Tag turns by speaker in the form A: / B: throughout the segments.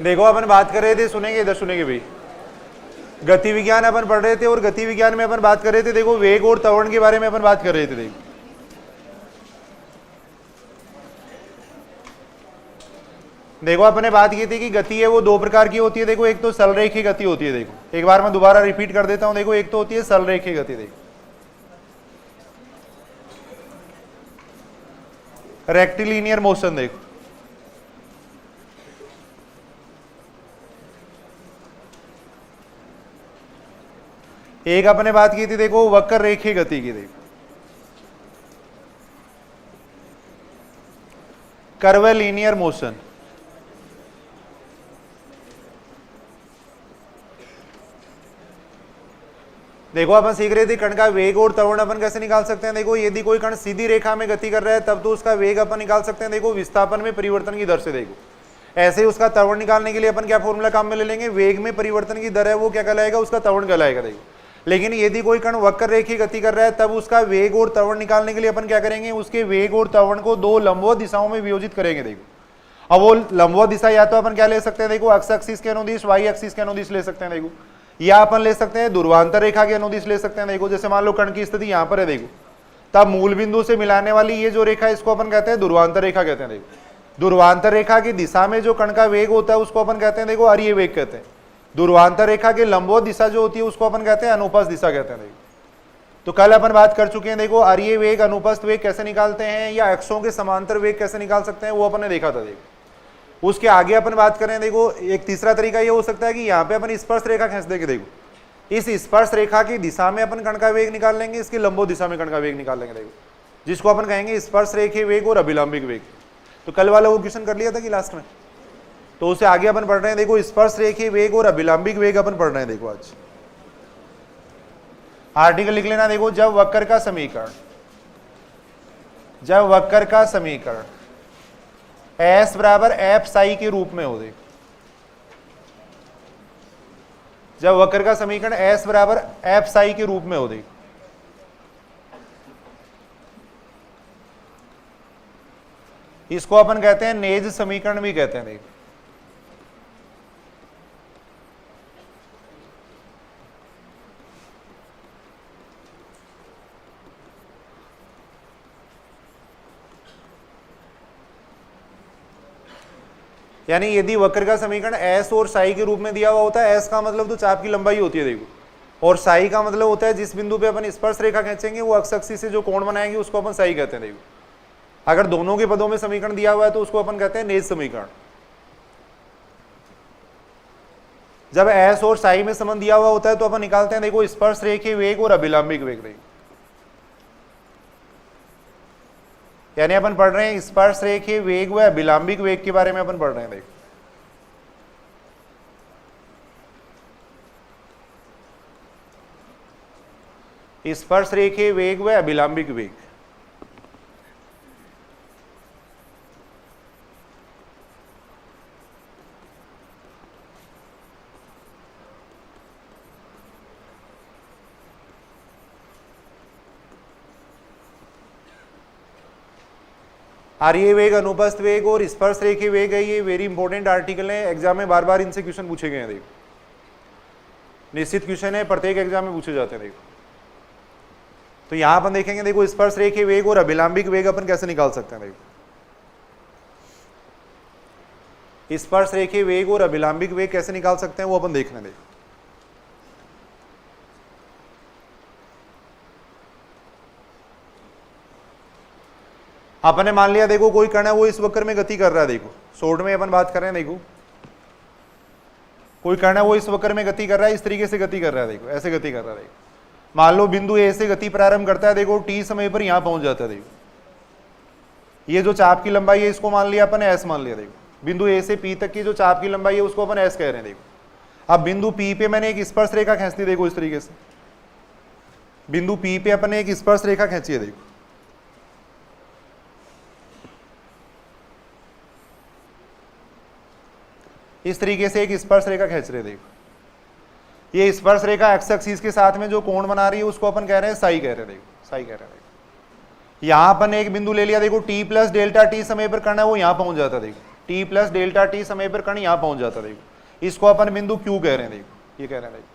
A: देखो अपन बात कर रहे थे, सुनेंगे इधर सुनेंगे भाई, गति विज्ञान अपन पढ़ रहे थे और गति विज्ञान में अपन बात कर रहे थे, देखो वेग और त्वरण के बारे में अपन बात कर रहे थे। देखो अपने बात की थी कि गति है वो दो प्रकार की होती है। देखो एक तो सरलरेखीय गति होती है, देखो एक बार मैं दोबारा रिपीट कर देता हूं। देखो एक तो होती है सरलरेखीय गति, देखो रेक्टिलिनियर मोशन। देखो एक अपने बात की थी देखो वक्र रेखीय गति की, देखो कर्वीलिनियर मोशन। देखो अपन सीख रहे थे कण का वेग और त्वरण अपन कैसे निकाल सकते हैं। देखो यदि कोई कण सीधी रेखा में गति कर रहा है तब तो उसका वेग अपन निकाल सकते हैं, देखो विस्थापन में परिवर्तन की दर से। देखो ऐसे ही उसका त्वरण निकालने के लिए अपन क्या फॉर्मूला काम में ले लेंगे, वेग में परिवर्तन की दर है वो क्या कहलाएगा, उसका त्वरण कहलाएगा। देखो लेकिन यदि कोई कण वक्र रेखीय गति कर रहा है तब उसका वेग और त्वरण निकालने के लिए अपन क्या करेंगे, उसके वेग और त्वरण को दो लंबवत दिशाओं में वियोजित करेंगे। देखो अब वो लंबवत दिशा या तो अपन क्या ले सकते हैं, देखो एक्स एक्सिस के अनुदिश, वाई एक्सिस के अनुदिश ले सकते हैं। देखो या अपन ले सकते हैं ध्रुवांतर रेखा के अनुदिश ले सकते हैं। देखो जैसे मान लो कण की स्थिति यहां पर है, देखो तब मूल बिंदु से मिलाने वाली ये जो रेखा है इसको अपन कहते हैं ध्रुवांतर रेखा कहते हैं। देखो ध्रुवांतर रेखा की दिशा में जो कण का वेग होता है उसको अपन कहते हैं देखो अरीय वेग कहते हैं। ध्रुवांतर रेखा के लंबवत दिशा जो होती है उसको अपन कहते हैं अनुपस्थ दिशा कहते हैं। देखो तो कल अपन बात कर चुके हैं, देखो अरीय वेग अनुपस्थ वेग कैसे निकालते हैं या अक्षों के समांतर वेग कैसे निकाल सकते हैं वो अपन ने देखा था। देखो उसके आगे अपन बात करें, देखो एक तीसरा तरीका ये हो सकता है कि यहाँ पे अपन स्पर्श रेखा खींच देंगे। देखो इस स्पर्श रेखा की दिशा में अपन कण का वेग निकाल लेंगे, इसकी लंबवत दिशा में कण का वेग निकाल लेंगे। देखो जिसको अपन कहेंगे स्पर्श रेखीय वेग और अभिलंबिक वेग। तो कल वाला वो क्वेश्चन कर लिया था कि लास्ट में, तो उसे आगे अपन पढ़ रहे हैं। देखो स्पर्श रेखीय वेग और अभिलंबिक वेग अपन पढ़ रहे हैं। देखो आज आर्टिकल लिख लेना। देखो जब वक्र का समीकरण S बराबर एफ साई के रूप में हो, देखो जब वक्र का समीकरण S बराबर एफ साई के रूप में हो, देखो इसको अपन कहते हैं नेज समीकरण भी कहते हैं। देखो यानी यदि वक्र का समीकरण S और साई के रूप में दिया हुआ होता है, S का मतलब तो चाप की लंबाई होती है। देखो और साई का मतलब होता है जिस बिंदु पे अपन स्पर्श रेखा खींचेंगे वो अक्ष एक्सिस से जो कोण बनाएंगे उसको अपन साई कहते हैं। देखो अगर दोनों के पदों में समीकरण दिया हुआ है तो उसको अपन कहते हैं नेज समीकरण। जब S और साई में संबंध दिया हुआ होता है तो अपन निकालते हैं देखो स्पर्श रेखीय वेग और अभिलंबिक वेग। यानी अपन पढ़ रहे हैं स्पर्श रेखीय वेग व अभिलंबिक वेग के बारे में अपन पढ़ रहे हैं। देखो स्पर्श रेखीय वेग व अभिलंबिक वेग। आर्य वेग, अनुपस्थ वेग और स्पर्श रेखीय वेग है, ये वेरी इंपॉर्टेंट आर्टिकल है। एग्जाम में बार बार इनसे क्वेश्चन पूछे गए हैं। देखो निश्चित क्वेश्चन है, प्रत्येक एग्जाम में पूछे जाते हैं। देखो तो यहां अपन देखेंगे, देखो स्पर्श रेखीय वेग और अभिलंबिक वेग अपन कैसे निकाल सकते हैं। देखो स्पर्श रेखीय वेग और अभिलंबिक वेग कैसे निकाल सकते हैं वो अपन देखने। देखो आपने मान लिया देखो कोई कण है वो इस वक्र में गति कर रहा है। देखो शॉर्ट में अपन बात कर रहे हैं। देखो कोई कण है वो इस वक्र में गति कर रहा है, इस तरीके से गति कर रहा है। देखो ऐसे गति कर रहा है। देखो मान लो बिंदु ए से गति प्रारंभ करता है, देखो टी समय पर यहां पहुंच जाता है। देखो ये जो चाप की लंबाई है इसको मान लिया अपन एस मान लिया। देखो बिंदु ए से पी तक की जो चाप की लंबाई है उसको अपन एस कह रहे हैं। देखो अब बिंदु पी पे मैंने एक स्पर्श रेखा खींच दी। देखो इस तरीके से बिंदु पी पे अपन ने एक स्पर्श रेखा खींची है। देखो इस तरीके से एक स्पर्श रेखा खींच रहे। देखो ये स्पर्श रेखा एक्स एक्सिस के साथ में जो कोण बना रही है उसको अपन कह रहे हैं साई कह रहे हैं। देखो साई कह रहे हैं। यहां अपन ने एक बिंदु ले लिया। देखो टी प्लस डेल्टा टी समय पर करना है वो यहां पहुंच जाता है। देखो टी प्लस डेल्टा टी समय पर कण यहां पहुंच जाता। देखो इसको अपन बिंदु क्यू कह रहे हैं। देखो ये कह रहे हैं, देखो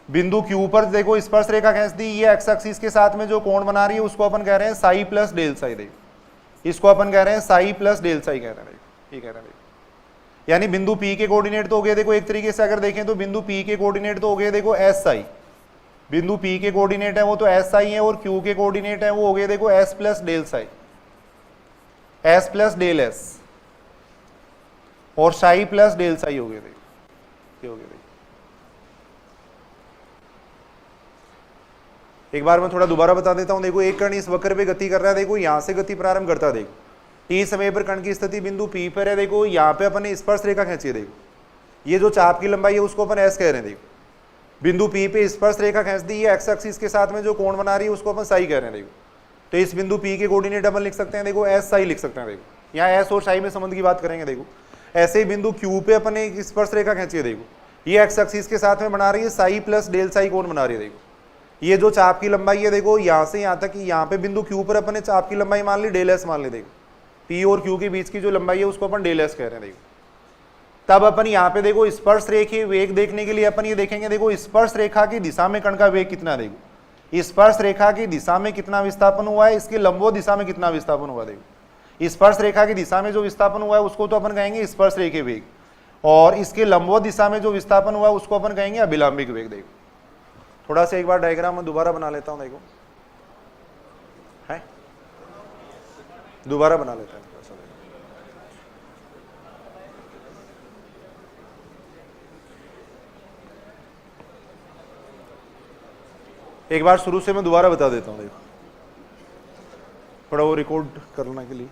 A: बिंदु क्यू पर देखो स्पर्श रेखा खींच दी, ये एक्स एक्सिस के साथ में जो कोण बना रही है उसको अपन कह रहे हैं साई प्लस डेल साई। देखो इसको अपन कह रहे हैं साई प्लस डेल साई कह रहे हैं। देखो ये कह रहे हैं, यानी बिंदु P के कोऑर्डिनेट तो हो गए देखो, एक तरीके से अगर देखें तो बिंदु P के कोऑर्डिनेट तो हो गए देखो एस साई, बिंदु P के कोऑर्डिनेट है वो तो एस साई है, और Q के कोऑर्डिनेट है वो हो गए देखो S plus del psi, S plus del S, और साई प्लस डेल साई हो गए। देखो ये हो गए। देखो एक बार मैं थोड़ा दोबारा बता देता हूं। देखो एक कण इस वक्र पे गति कर रहा है, देखो यहां से गति प्रारंभ करता है। देखो टी समय पर कण की स्थिति बिंदु P पर है। देखो यहाँ पे अपन ने स्पर्श रेखा खींची है। देखो ये जो चाप की लंबाई है उसको अपन एस कह रहे हैं। देखो बिंदु P पे स्पर्श रेखा खींच दी, है एक्स एक्सिस के साथ में जो कोण बना रही है उसको अपन साई कह रहे हैं। देखो तो इस बिंदु P के कोऑर्डिनेट अपन लिख सकते हैं देखो एस साई लिख सकते हैं। देखो यहाँ एस और साई में संबंध की बात करेंगे। देखो ऐसे ही बिंदु Q पे अपन ने स्पर्श रेखा खींची है। देखो ये एक्स एक्सिस के साथ में बना रही है साई प्लस डेल साई कोण बना रही है। देखो ये जो चाप की लंबाई है, देखो यहाँ से यहाँ तक, यहाँ पे बिंदु Q पर अपन ने चाप की लंबाई मान ली डेल एस मान ली। देखो P और Q के बीच की जो लंबाई है उसको अपन डेल एस कह रहे हैं। देखो तब अपन यहाँ पे देखो स्पर्श रेखीय वेग देखने के लिए अपन ये देखेंगे, देखो स्पर्श रेखा की दिशा में कण का वेग कितना। देखो स्पर्श रेखा की दिशा में कितना विस्थापन हुआ है, इसके लंबवत दिशा में कितना विस्थापन हुआ। देखो स्पर्श रेखा की दिशा में जो विस्थापन हुआ है उसको तो अपन कहेंगे स्पर्श रेखीय वेग, और इसके लंबवत दिशा में जो विस्थापन हुआ है उसको अपन कहेंगे अभिलंबिक वेग। देखो थोड़ा सा एक बार डायग्राम में दोबारा बना लेता हूं। देखो है दोबारा बना लेते हैं। एक बार शुरू से मैं दोबारा बता देता हूं। देखो थोड़ा वो रिकॉर्ड करने के लिए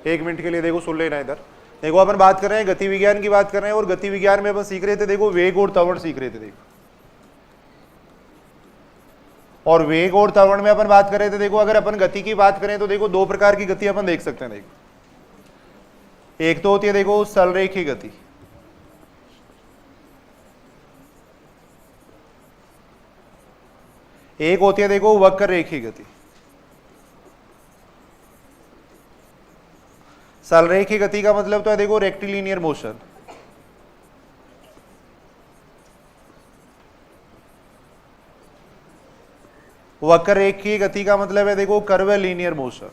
A: 1 मिनट के लिए देखो सुन लेना इधर। देखो अपन बात कर रहे हैं गति विज्ञान की बात कर रहे हैं, और गति विज्ञान में अपन सीख रहे थे देखो वेग और त्वरण सीख रहे थे। देखो और वेग और त्वरण में अपन बात कर रहे थे, देखो अगर अपन गति की बात करें तो देखो 2 प्रकार की गति अपन देख सकते हैं। देखो एक तो होती है देखो सरलरेखीय गति, एक होती है देखो वक्र रेखीय गति। सरलरेखीय गति का मतलब तो है देखो रेक्टिलिनियर मोशन, वक्र रेखीय गति का मतलब है देखो कर्वीलिनियर मोशन।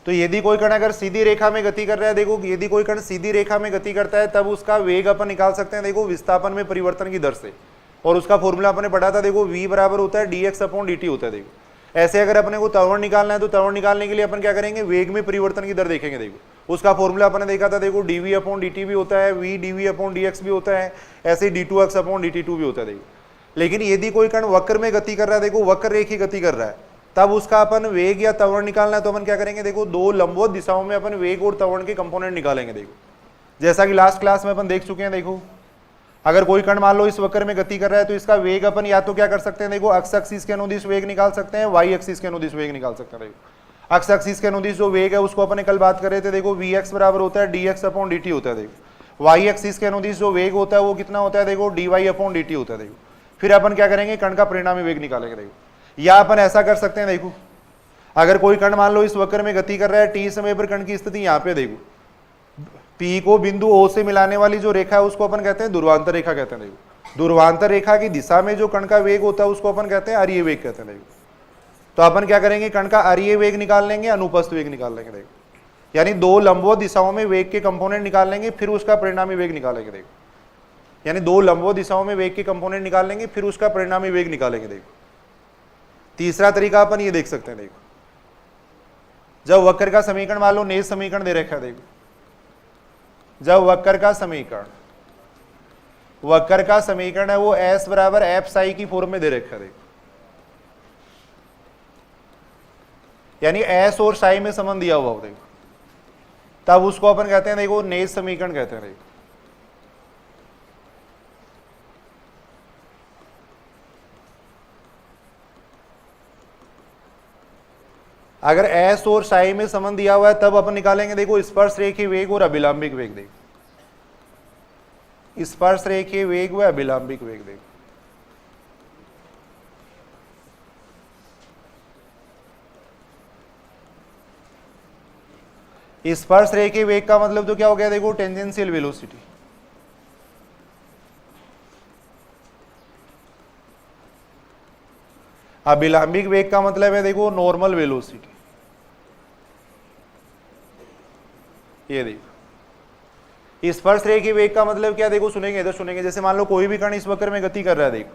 A: तो यदि कोई कण अगर सीधी रेखा में गति कर रहा है, देखो यदि कोई कण सीधी रेखा में गति करता है तब उसका वेग अपन निकाल सकते हैं देखो विस्थापन में परिवर्तन की दर से, और उसका फॉर्मूला अपने पढ़ा था देखो v बराबर होता है dx अपॉन dt होता है। देखो ऐसे अगर अपने को त्वरण निकालना है तो त्वरण निकालने के लिए अपन क्या करेंगे, वेग में परिवर्तन की दर देखेंगे। देखो उसका फॉर्मूला अपन ने देखा था देखो dv अपॉन dt भी होता है, v dv अपॉन dx भी होता है, ऐसे d2x अपॉन dt2 भी होता है। देखो लेकिन यदि कोई कण वक्र में गति कर रहा है, देखो वक्र रेखीय गति कर रहा है, तब उसका अपन वेग या त्वरण निकालना है तो अपन क्या करेंगे, देखो 2 लंबवत दिशाओं में अपन वेग और त्वरण के कंपोनेंट निकालेंगे। देखो जैसा कि लास्ट क्लास में अपन देख चुके हैं। देखो अगर कोई कण मान लो इस वक्र में गति कर रहा है तो इसका वेग अपन या तो क्या कर सकते हैं, देखो एक्स एक्सिस के अनुदिश वेग निकाल सकते हैं, वाई एक्सिस के अनुदिश वेग निकाल सकते हैं। देखो एक्स एक्सिस के अनुदिश जो वेग है उसको अपन कल बात कर रहे थे, देखो वी एक्स बराबर होता है dx अपॉन dt होता है। देखो वाई एक्सिस के अनुदिश जो वेग होता है वो कितना होता है, देखो dy अपॉन dt होता है। देखो फिर अपन क्या करेंगे, कण का परिणामी वेग निकालेंगे। देखो या अपन ऐसा कर सकते हैं, देखो अगर कोई कण मान लो इस वक्र में गति कर रहा है, t समय पर कण की स्थिति यहाँ पे देखो P को बिंदु O से मिलाने वाली जो रेखा है उसको अपन कहते हैं ध्रुवांतर रेखा कहते हैं। देखो ध्रुवांतर रेखा की दिशा में जो कण का वेग होता है उसको अपन कहते हैं अरीय वेग कहते हैं। देखो तो अपन क्या करेंगे, कण का अरीय वेग निकाल लेंगे, अनुपस्थ वेग निकाल लेंगे। देखो यानी 2 लंबवत दिशाओं में वेग के कंपोनेंट निकाल लेंगे, फिर उसका परिणामी वेग निकालेंगे। देखो यानी 2 लंबवत दिशाओं में वेग के कंपोनेंट निकाल लेंगे, फिर उसका परिणामी वेग निकालेंगे। देखो तीसरा तरीका अपन ये देख सकते हैं, देखो जब वक्र का समीकरण मान लो नेज समीकरण दे रखा है। देखो जब वक्र का समीकरण है वो s बराबर एफ साई की फॉर्म में दे रखा है। देखो यानी s और साई में संबंध दिया हुआ हो, देखो तब उसको अपन कहते हैं देखो नेज समीकरण कहते हैं। देखो अगर s और साई में संबंध दिया हुआ है तब अपन निकालेंगे देखो स्पर्श रेखीय वेग और अभिलंबिक वेग। देखो स्पर्श रेखीय वेग व अभिलंबिक वेग। देखो स्पर्श रेखीय वेग का मतलब तो क्या हो गया देखो, टेंजेंशियल वेलोसिटी। अभिलंबिक वेग का मतलब है देखो नॉर्मल वेलोसिटी। ये देखो स्पर्श रेखीय वेग का मतलब क्या, देखो सुनेंगे इधर सुनेंगे, जैसे मान लो कोई भी कण इस वक्र में गति कर रहा है, देखो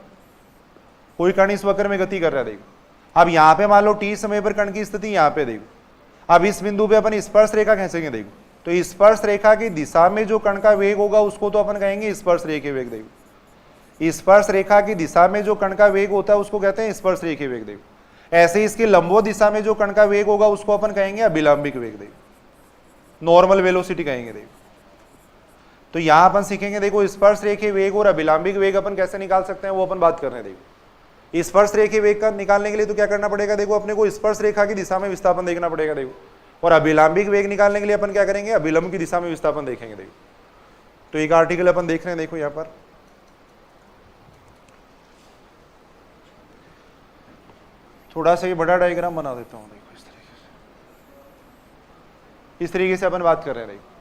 A: कोई कण इस वक्र में गति कर रहा है, देखो अब यहां पे मान लो t समय पर कण की स्थिति यहां पे देखो, अब इस बिंदु पे अपन स्पर्श रेखा खींचेंगे, देखो तो स्पर्श रेखा की दिशा में जो कण का वेग होगा उसको तो अपन कहेंगे स्पर्श रेखीय वेग। देखो स्पर्श रेखा की दिशा में जो कण का वेग होता है उसको कहते हैं स्पर्श रेखीय वेग। देखो ऐसे ही इसकी लंबवत दिशा में जो कण का वेग होगा उसको अपन कहेंगे अभिलंबिक वेग, देखो नॉर्मल वेलोसिटी कहेंगे। देखो तो यहां अपन सीखेंगे देखो स्पर्श रेखीय वेग और अभिलंबिक वेग अपन कैसे निकाल सकते हैं वो अपन बात कर रहे हैं। देखो स्पर्श रेखीय वेग का निकालने के लिए तो क्या करना पड़ेगा, देखो अपने को स्पर्श रेखा की दिशा में विस्थापन देखना पड़ेगा, देखो और अभिलंबिक वेग निकालने के लिए अपन क्या करेंगे, अभिलंब की दिशा में विस्थापन देखेंगे। देखो तो एक आर्टिकल अपन देख रहे हैं, देखो यहां पर थोड़ा सा ये बड़ा डायग्राम बना देता हूं, देखो इस तरीके से अपन बात कर रहे हैं। देखो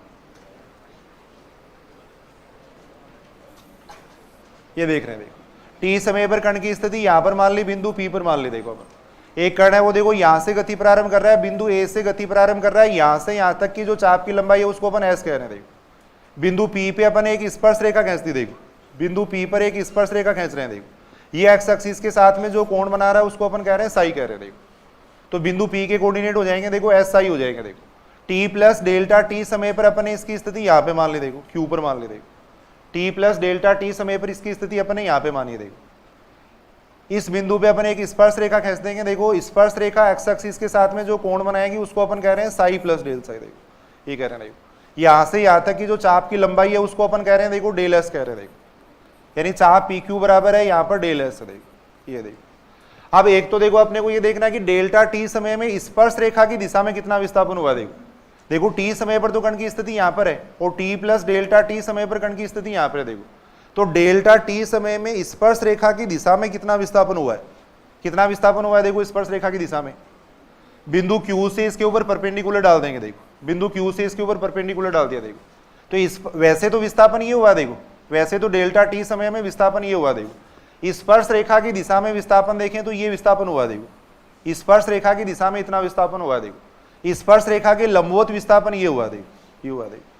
A: ये देख रहे हैं, देखो टी समय पर कण की स्थिति यहां पर मान ली, बिंदु पी पर मान ली। देखो अपन एक कण है वो देखो यहां से गति प्रारंभ कर रहा है, बिंदु ए से गति प्रारंभ कर रहा है, यहां से यहां तक की जो चाप की लंबाई है उसको अपन एस कह रहे हैं। देखो बिंदु पी पे अपन एक स्पर्श रेखा खींच दी, देखो बिंदु पी पर एक स्पर्श रेखा खींच रहे हैं। देखो ये एक्स एक्सिस के साथ में जो कोण बना रहा है उसको अपन कह रहे हैं साई कह रहे हैं। देखो तो बिंदु पी के कोऑर्डिनेट हो जाएंगे देखो एस साई हो जाएंगे। देखो टी प्लस डेल्टा टी समय पर अपन इसकी स्थिति यहाँ पे मान ली, देखो क्यू पर मान ली। देखो टी प्लस डेल्टा टी समय पर इसकी स्थिति अपन यहाँ पे मानी। देखो इस बिंदु पे अपन एक स्पर्श रेखा खींच देंगे। देखो स्पर्श रेखा एक्स एक्सिस के साथ में जो कोण बनाएगी उसको अपन कह रहे हैं साई प्लस डेल साई। देखो ये कह रहे हैं। देखो यहां से यहां तक की जो चाप की लंबाई है उसको अपन कह रहे हैं देखो डेल एस कह रहे हैं। देखो यानी चाप पी क्यू बराबर है यहाँ पर डेल एस है। देखो ये देखो अब एक तो देखो अपने को ये देखना है कि डेल्टा टी समय में स्पर्श रेखा की दिशा में कितना विस्थापन हुआ। देखो टी समय पर तो कण की स्थिति यहाँ पर है और टी प्लस डेल्टा टी समय पर कण की स्थिति यहाँ पर है। देखो तो डेल्टा टी समय में स्पर्श रेखा की दिशा में कितना विस्थापन हुआ है, कितना विस्थापन हुआ है देखो स्पर्श रेखा की दिशा में, बिंदु क्यू से इसके ऊपर परपेंडिकुलर डाल देंगे। देखो बिंदु क्यू से इसके ऊपर परपेंडिकुलर डाल दिया। देखो तो इस वैसे तो विस्थापन ये हुआ, देखो वैसे तो डेल्टा टी समय में विस्थापन ये हुआ। देखो स्पर्श रेखा की दिशा में विस्थापन देखें तो ये विस्थापन हुआ। देखो स्पर्श रेखा की दिशा में इतना विस्थापन हुआ। देखो स्पर्श रेखा के लंबवत विस्थापन ये हुआ। देखो ये हुआ। देखो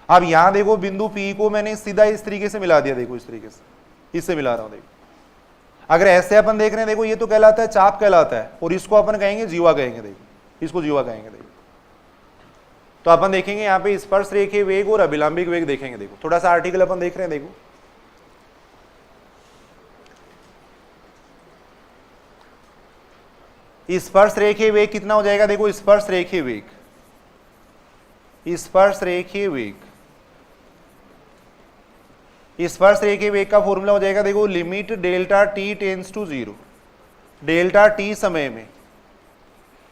A: अब यहां देखो बिंदु P को मैंने सीधा इस तरीके से मिला दिया। देखो इस तरीके से इससे मिला रहा हूं। देखो अगर ऐसे अपन देख रहे हैं देखो ये तो कहलाता है चाप कहलाता है और इसको अपन कहेंगे जीवा कहेंगे। देखो इसको जीवा कहेंगे। देखो तो अपन देखेंगे यहाँ पे स्पर्श रेखीय वेग और अभिलंबिक वेग देखेंगे। देखो थोड़ा सा आर्टिकल अपन देख रहे हैं। देखो स्पर्श रेखीय वेग कितना हो जाएगा, देखो स्पर्श रेखीय वेग, स्पर्श रेखीय वेग, स्पर्श रेखीय वेग का फॉर्मूला हो जाएगा देखो limit delta T tends to 0, delta T समय में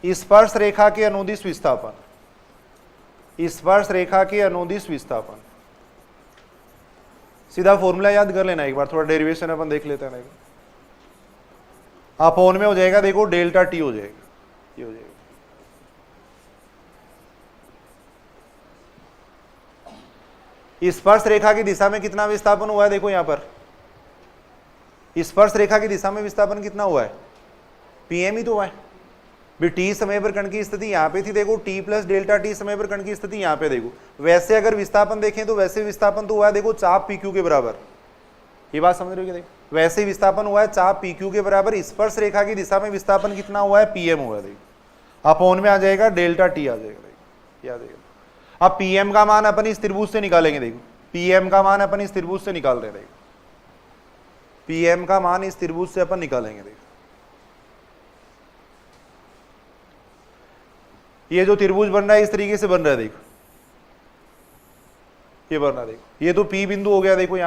A: स्पर्श रेखा के अनुदिश विस्थापन, स्पर्श रेखा के अनुदिश विस्थापन। सीधा फॉर्मूला याद कर लेना एक बार, थोड़ा डेरिवेशन अपन देख लेते हैं। अपॉन में हो जाएगा देखो डेल्टा टी हो जाएगा, ये हो जाएगा। स्पर्श रेखा की दिशा में कितना विस्थापन हुआ है, देखो यहां पर स्पर्श रेखा की दिशा में विस्थापन कितना हुआ है, पीएम ही तो हुआ है। भी टी समय पर कण की स्थिति यहां पे थी, देखो टी प्लस डेल्टा टी समय पर कण की स्थिति यहां पे। देखो वैसे अगर विस्थापन देखें तो वैसे विस्थापन तो हुआ है देखो चाप पी क्यू के बराबर। ये बात समझ रहे हो? देखो वैसे विस्थापन हुआ है चाप पी क्यू के बराबर, स्पर्श रेखा की दिशा में विस्थापन कितना हुआ है, पीएम हुआ है। देखो अपॉन में आ जाएगा डेल्टा टी आ जाएगा। देखो याद आएगा। अब पीएम का मान अपन इस त्रिभुज से निकालेंगे। देखो पीएम का मान अपन इस त्रिभुज से निकाल रहे हैं। देखो पीएम का मान इस त्रिभुज से अपन निकालेंगे। देखो ये जो त्रिभुज बन रहा है इस तरीके से बन रहा है। देखो ये बन रहा है। देखो ये तो पी बिंदु हो गया। देखो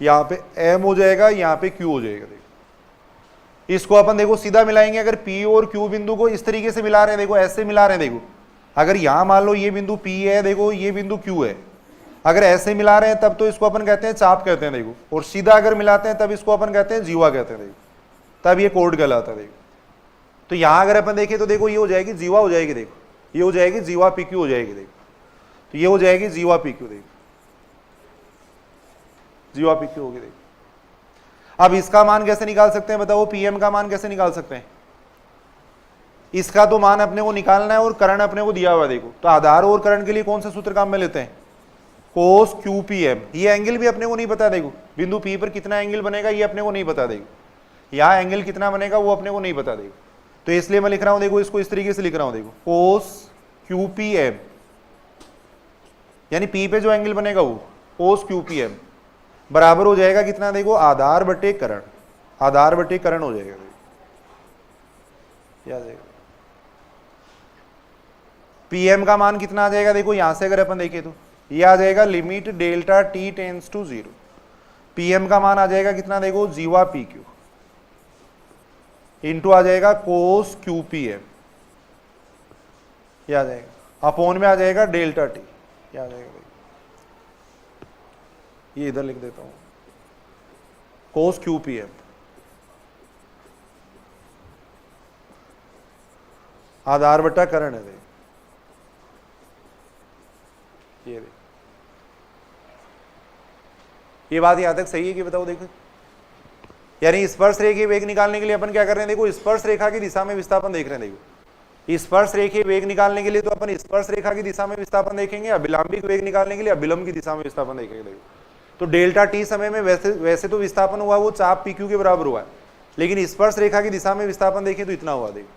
A: यहाँ पे एम हो जाएगा, यहाँ पे क्यू हो जाएगा। देखो इसको अपन देखो सीधा मिलाएंगे। अगर पी और क्यू बिंदु को इस तरीके से मिला रहे हैं, देखो ऐसे मिला रहे हैं। देखो अगर यहां मान लो ये बिंदु P है, देखो ये बिंदु Q है, अगर ऐसे मिला रहे हैं तब तो इसको अपन कहते हैं चाप कहते हैं। देखो और सीधा अगर मिलाते हैं तब इसको अपन कहते हैं जीवा कहते हैं। देखो तब ये कोड कहलाता है। देखो तो यहां अगर अपन देखें तो देखो ये हो जाएगी जीवा हो जाएगी। देखो ये हो जाएगी जीवा पी क्यू हो जाएगी देखो, तो ये हो जाएगी जीवा पी क्यू देखो, जीवा पी क्यू होगी देखो। अब इसका मान कैसे निकाल सकते हैं बताओ, पीएम का मान कैसे निकाल सकते हैं? इसका तो मान अपने को निकालना है और करंट अपने को दिया हुआ देखो, तो आधार और करंट के लिए कौन सा सूत्र काम में लेते हैं? कोस क्यू पी एम। ये एंगल भी अपने को नहीं पता देखो, बिंदु पी पर कितना एंगल बनेगा ये अपने को नहीं पता देखो, यहाँ एंगल कितना बनेगा वो अपने को नहीं पता देखो, तो इसलिए मैं लिख रहा हूं देखो, इसको इस तरीके से लिख रहा हूं देखो, कोस क्यू पी एम, यानी पी पे जो एंगल बनेगा वो कोस क्यू पी एम बराबर हो जाएगा कितना देखो, आधार बटे करंट, आधार बटे करंट हो जाएगा देखो, याद आएगा। पीएम का मान कितना आ जाएगा देखो, यहां से अगर अपन देखें तो ये आ जाएगा limit delta T tends to 0, PM का मान आ जाएगा कितना देखो, जीवा पी क्यू इंटू आ जाएगा कोस क्यू पी एम, ये आ जाएगा, अपोन में आ जाएगा डेल्टा टी, ये आ जाएगा, ये इधर लिख देता हूं, कोस क्यू पी एम, आधार बटा करंट है देखो, ये बात यहां तक सही है कि बताओ देखो, यानी स्पर्श रेखा वेग निकालने के लिए अपन क्या कर रहे हैं देखो, स्पर्श रेखा की दिशा में विस्थापन देख रहे हैं देखो, स्पर्श रेखा वेग निकालने के लिए तो अपन स्पर्श रेखा की दिशा में विस्थापन देखेंगे, अभिलंबिक वेग निकालने के लिए अभिलंब की दिशा में विस्थापन देखेंगे देखो। तो डेल्टा टी समय में वैसे तो विस्थापन हुआ वो चाप पी क्यू के बराबर हुआ है, लेकिन स्पर्श रेखा की दिशा में विस्थापन देखें तो इतना हुआ देखो।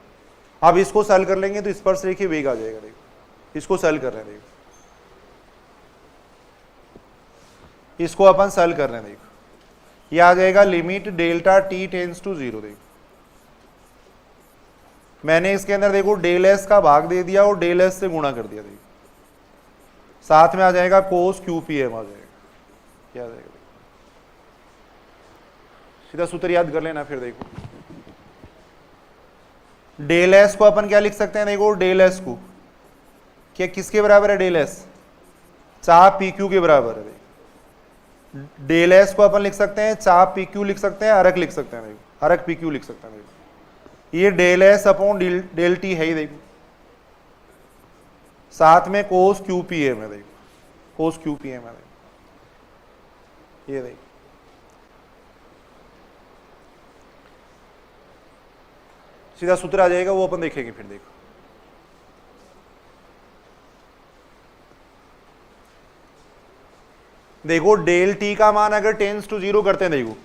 A: अब इसको सॉल्व कर लेंगे तो स्पर्श रेखा वेग आ जाएगा देखो, इसको सॉल्व कर रहे हैं देखो, इसको अपन सॉल्व कर रहे हैं देखो, ये आ जाएगा limit delta T tends to 0 देखो, मैंने इसके अंदर देखो डेल एस का भाग दे दिया और डेल एस से गुणा कर दिया देखो, साथ में आ जाएगा कोस क्यू पी एम आ जाएगा, क्या आ जाएगा सीधा सूत्र याद कर लेना। फिर देखो डेल एस को अपन क्या लिख सकते हैं देखो, डेल एस को क्या किसके बराबर है, डेल एस चाप पी क्यू के बराबर है, डेल एस को अपन लिख सकते हैं चाप पी क्यू लिख सकते हैं, अरक लिख सकते हैं देखो, अरक पी क्यू लिख सकते हैं देखो, ये del S upon del T है ही देखो, साथ में कोस क्यू पी एम है देखो, कोस क्यू पी एम है देखो, ये देखो सीधा सूत्र आ जाएगा, वो अपन देखेंगे फिर देखो। देखो डेल टी का मान अगर टेंस टू 0 करते हैं देखो,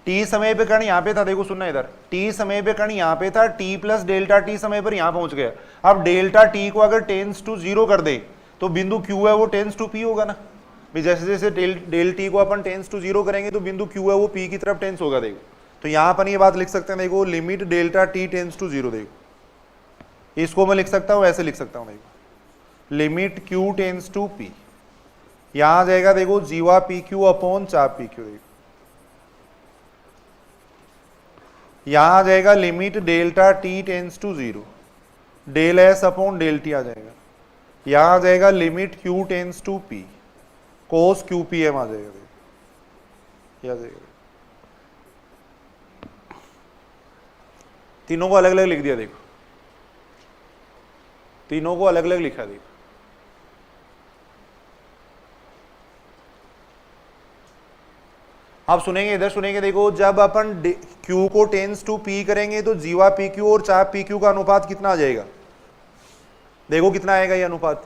A: टी समय पे कण यहाँ पे था देखो, सुनना इधर, टी समय पे कण यहाँ पे था, टी प्लस डेल्टा टी समय पर यहाँ पहुंच गया। अब डेल्टा टी को अगर टेंस टू 0 कर दे तो बिंदु क्यू है वो टेंस टू पी होगा ना, जैसे जैसे डेल टी को अपन टेंस टू 0 करेंगे तो बिंदु क्यू है वो पी की तरफ टेंस होगा देखो, तो यहाँ अपन ये बात लिख सकते हैं देखो, limit delta T tends to 0 देखो, इसको मैं लिख सकता हूँ ऐसे लिख सकता हूँ देखो, limit Q tends to P, यहां आ जाएगा देखो जीवा पी क्यू अपॉन चाप पी क्यू देखो, यहां आ जाएगा limit delta T tends to 0, del S upon del T आ जाएगा, यहां आ जाएगा limit Q tends to P, cos Q P M आ जाएगा देखो, ये आ जाएगा, तीनों को अलग अलग लिख दिया देखो, तीनों को अलग अलग लिखा देखो। आप सुनेंगे इधर सुनेंगे देखो, जब अपन Q को टेंस टू P करेंगे तो जीवा पी क्यू और चाप पी क्यू का अनुपात कितना आ जाएगा देखो, कितना आएगा ये अनुपात,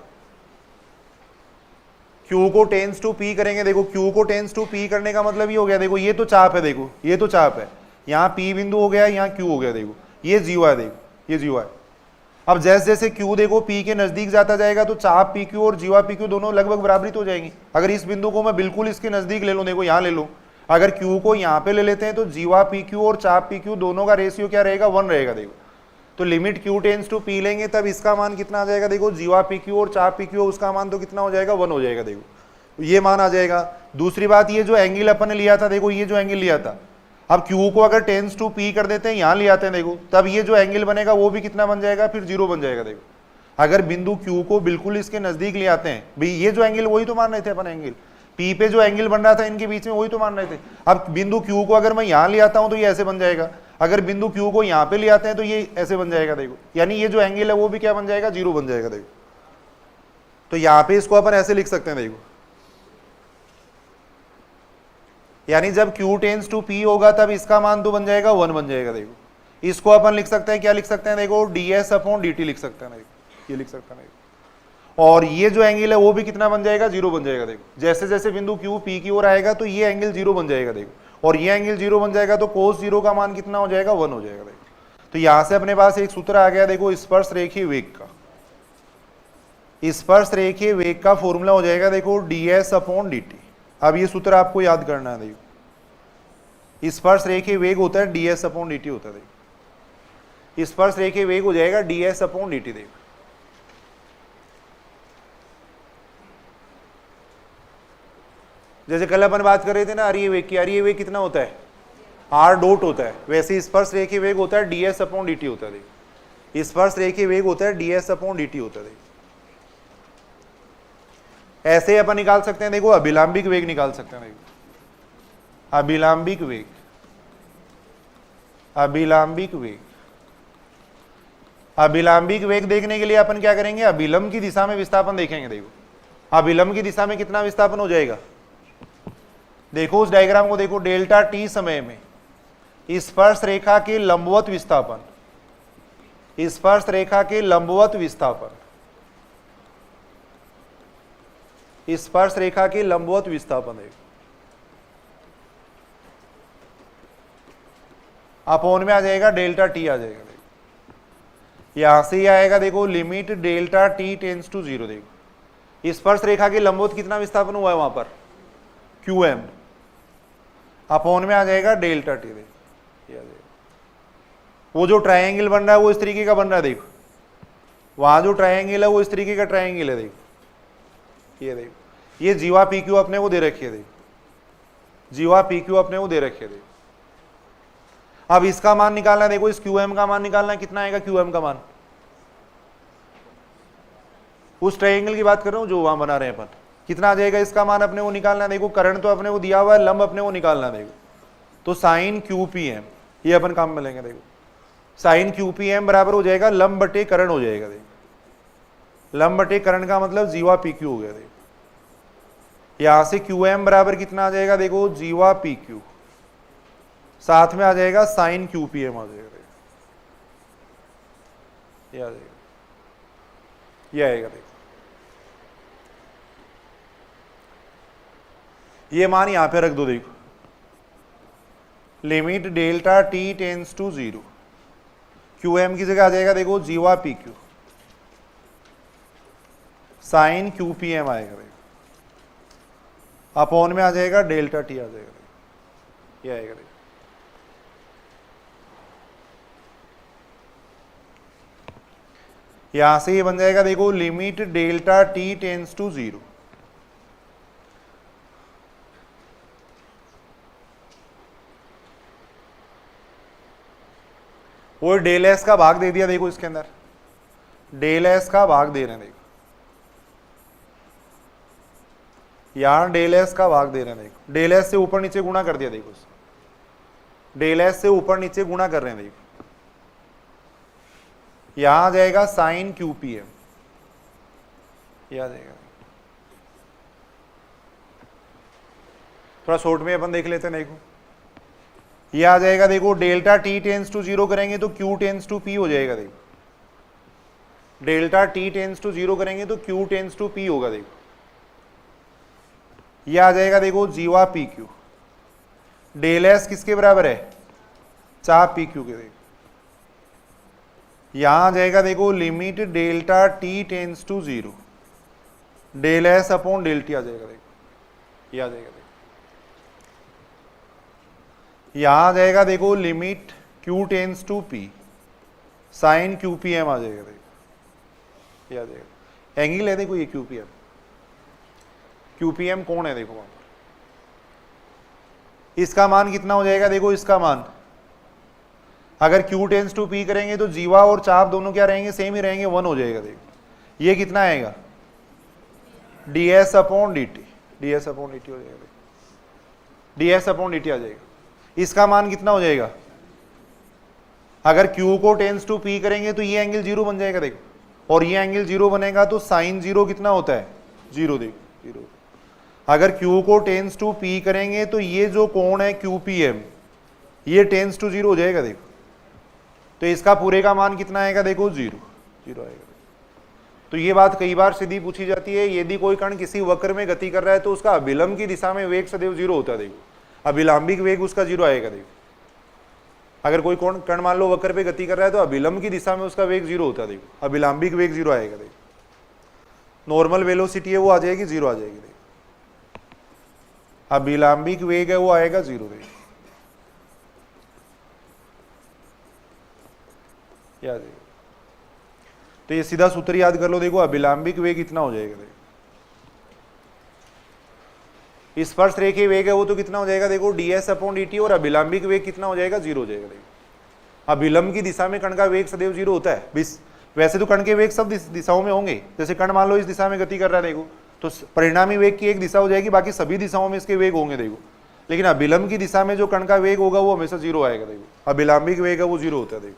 A: Q को टेंस टू P करेंगे देखो, Q को टेंस टू P करने का मतलब ये हो गया देखो, ये तो चाप है देखो, ये तो चाप है, यहाँ P बिंदु हो गया, यहाँ Q हो गया देखो, ये जीवा है देखो, ये जीवा है। अब जैसे जैसे Q देखो P के नजदीक जाता जाएगा तो चाप पी क्यू और जीवा पी क्यू दोनों लगभग बराबरी हो जाएंगी। अगर इस बिंदु को मैं बिल्कुल इसके नजदीक ले लूं देखो, यहाँ ले लूं, अगर Q को यहाँ पे ले लेते हैं तो जीवा पी क्यू और चाप पी क्यू दोनों का रेशियो क्या रहेगा, 1 रहेगा देखो, तो limit Q tends to P लेंगे तब इसका मान कितना आ जाएगा देखो, जीवा पी क्यू और चाप पी क्यू उसका मान तो कितना हो जाएगा, 1 हो जाएगा देखो, ये मान आ जाएगा। दूसरी बात, ये जो एंगल अपन ने लिया था देखो, ये जो एंगल लिया था, अब Q को अगर टेंस टू P कर देते हैं, यहाँ ले आते हैं देखो, तब ये जो एंगल बनेगा वो भी कितना बन जाएगा, फिर 0 बन जाएगा देखो। अगर बिंदु Q को बिल्कुल इसके नजदीक ले आते हैं, भाई ये जो एंगल वही तो मान रहे थे अपन, एंगल P पे जो एंगल बन रहा था इनके बीच में वही तो मान रहे थे। अब बिंदु Q को अगर मैं यहाँ ले आता हूं तो ये ऐसे बन जाएगा, अगर बिंदु Q को यहां पे ले आते हैं तो ये ऐसे बन जाएगा देखो, यानी ये जो एंगल है वो भी क्या बन जाएगा, 0 बन जाएगा देखो। तो यहां पे इसको अपन ऐसे लिख सकते हैं देखो, यानी जब Q टेंस टू P होगा तब इसका मान तो बन जाएगा 1 बन जाएगा देखो। इसको अपन लिख सकते हैं, क्या लिख सकते हैं देखो, ds अपॉन dt लिख सकते हैं देखो, ये लिख सकते हैं देखो। और ये जो एंगल है वो भी कितना बन जाएगा, 0 बन जाएगा देखो। जैसे जैसे बिंदु Q P की ओर आएगा तो ये एंगल 0 बन जाएगा देखो, और ये एंगल 0 बन जाएगा तो cos 0 का मान कितना हो जाएगा, 1 हो जाएगा देखो। तो यहां से अपने पास एक सूत्र आ गया देखो, स्पर्श रेखीय वेग का। स्पर्श रेखीय वेग का फॉर्मूला हो जाएगा देखो ds अपॉन dt। अब ये सूत्र आपको याद करना है देखो, स्पर्श रेखीय वेग होता है ds अपॉन dt होता है देखो। स्पर्श रेखीय वेग हो जाएगा ds अपॉन dt देखो। जैसे कल अपन बात कर रहे थे ना अरीय वेग की, अरीय वेग कितना होता है, r डॉट होता है, वैसे स्पर्श रेखीय वेग होता है ds अपॉन dt होता है देखो। स्पर्श रेखीय वेग होता है ds अपॉन dt होता है देखो। ऐसे अपन निकाल सकते हैं देखो, अभिलंबिक वेग निकाल सकते हैं देखो, अभिलंबिक वेग, अभिलंबिक वेग। अभिलंबिक वेग देखने के लिए अपन क्या करेंगे, अभिलंब की दिशा में विस्थापन देखेंगे देखो। अभिलंब की दिशा में कितना विस्थापन हो जाएगा, देखो उस डायग्राम को देखो, डेल्टा टी समय में स्पर्श रेखा के लंबवत विस्थापन, स्पर्श रेखा के लंबवत विस्थापन, स्पर्श रेखा के लंबवत विस्थापन है, अपॉन में आ जाएगा डेल्टा टी आ जाएगा देखो। यहां से ही आएगा देखो limit delta T tends to 0 देखो। स्पर्श रेखा के लंबवत कितना विस्थापन हुआ है वहां पर, QM, अपॉन में आ जाएगा डेल्टा टी देखो, ये आ जाएगा। वो जो ट्रायंगल बन रहा है वो इस तरीके का बन रहा है देखो, वहां जो ट्रायंगल है वो इस तरीके का ट्रायंगल है देखो, ये देखो। ये जीवा PQ अपने को दे रखी है देखो, जीवा PQ अपने को दे रखी है देखो। अब इसका मान निकालना है देखो, इस QM का मान निकालना है, कितना आएगा QM का मान, उस ट्रायंगल की बात कर रहा हूं जो वहां बना रहे हैं अपन, कितना आ जाएगा इसका मान अपने को निकालना है देखो। करंट तो अपने को दिया हुआ है, लंब अपने को निकालना है देखो, तो साइन QPM ये अपन काम में लेंगे देखो। साइन QPM बराबर हो जाएगा लंब बटे करण हो जाएगा देखो। लंब बटे करण का मतलब जीवा PQ हो गया देखो। यहां से QM बराबर कितना आ जाएगा देखो, जीवा PQ, साथ में आ जाएगा साइन QPM आ जाएगा देखो, ये आ जाएगा, ये आएगा देखो। ये मान यहां पे रख दो देखो, limit delta T tends to 0, QM की जगह आ जाएगा देखो जीवा PQ, साइन QPM आएगा देखो, अपॉन में आ जाएगा डेल्टा टी आ जाएगा देखो, ये आएगा देखो। यहां से ये बन जाएगा देखो limit delta T tends to 0, वो डेल एस का भाग दे दिया देखो, इसके अंदर डेल एस का भाग दे रहे हैं देखो, यहां डेल एस का भाग दे रहे हैं देखो। डेल एस से ऊपर नीचे गुणा कर दिया देखो, डेल एस से ऊपर नीचे गुणा कर रहे हैं देखो। यहां आ जाएगा साइन QPM, ये आ जाएगा। थोड़ा शॉर्ट में अपन देख लेते हैं देखो, ये आ जाएगा देखो डेल्टा टी टेंस टू 0 करेंगे तो Q टेंस टू P हो जाएगा देखो। डेल्टा टी टेंस टू 0 करेंगे तो Q टेंस टू P होगा देखो। ये आ जाएगा देखो जीवा PQ, डेल एस किसके बराबर है, चाप PQ के देखो। यहां आ जाएगा देखो limit delta T tends to 0, del S upon del T आ जाएगा देखो, ये आ जाएगा देखो। यहां आ जाएगा देखो limit Q tends to P, sine QPM आ जाएगा देखो, ये आ जाएगा। एंगल है देखो ये QPM, QPM कौन है देखो वहां पर। इसका मान कितना हो जाएगा देखो, इसका मान अगर Q टेंस टू P करेंगे तो जीवा और चाप दोनों क्या रहेंगे, सेम ही रहेंगे, 1 हो जाएगा देखो। ये कितना आएगा, ds upon dt, ds upon dt हो जाएगा देखो, ds अपॉन dt आ जाएगा। इसका मान कितना हो जाएगा, अगर Q को टेंस टू P करेंगे तो ये एंगल जीरो बन जाएगा देखो, और ये एंगल जीरो बनेगा तो साइन जीरो कितना होता है, जीरो। देखो जीरो। अगर Q को टेंस टू P करेंगे तो ये जो कोण है QPM ये टेंस टू जीरो हो जाएगा देखो, तो इसका पूरे का मान कितना आएगा देखो, जीरो, जीरो आएगा। तो ये बात कई बार सीधी पूछी जाती है, यदि कोई कण किसी वक्र में गति कर रहा है तो उसका अभिलंब की दिशा में वेग सदैव जीरो होता है देखो, अभिलंबिक वेग उसका जीरो आएगा देखो। अगर कोई कण मान लो वक्र पे गति कर रहा है तो अभिलंब की दिशा में उसका वेग जीरो होता है देखो, अभिलंबिक वेग जीरो आएगा देखो। नॉर्मल वेलोसिटी है वो आ जाएगी जीरो आ जाएगी देखो, अभिलंबिक वेग है वो आएगा जीरो देखो, याद है। तो ये सीधा सूत्र याद कर लो देखो, अभिलंबिक वेग इतना हो जाएगा देखो, स्पर्श रेखीय वेग है वो तो कितना हो जाएगा देखो, ds/dt, और अभिलंबिक वेग कितना हो जाएगा, जीरो हो जाएगा देखो। अभिलंब की दिशा में कण का वेग सदैव जीरो होता है। वैसे तो कण के वेग सब दिशाओं में होंगे, जैसे कण मान लो इस दिशा में गति कर रहा है देखो, तो परिणामी वेग की एक दिशा हो जाएगी, बाकी सभी दिशाओं में इसके वेग होंगे देखो, लेकिन अभिलंब की दिशा में जो कण का वेग होगा वो हमेशा जीरो आएगा देखो, अभिलंबिक वेग है वो जीरो होता है देखो,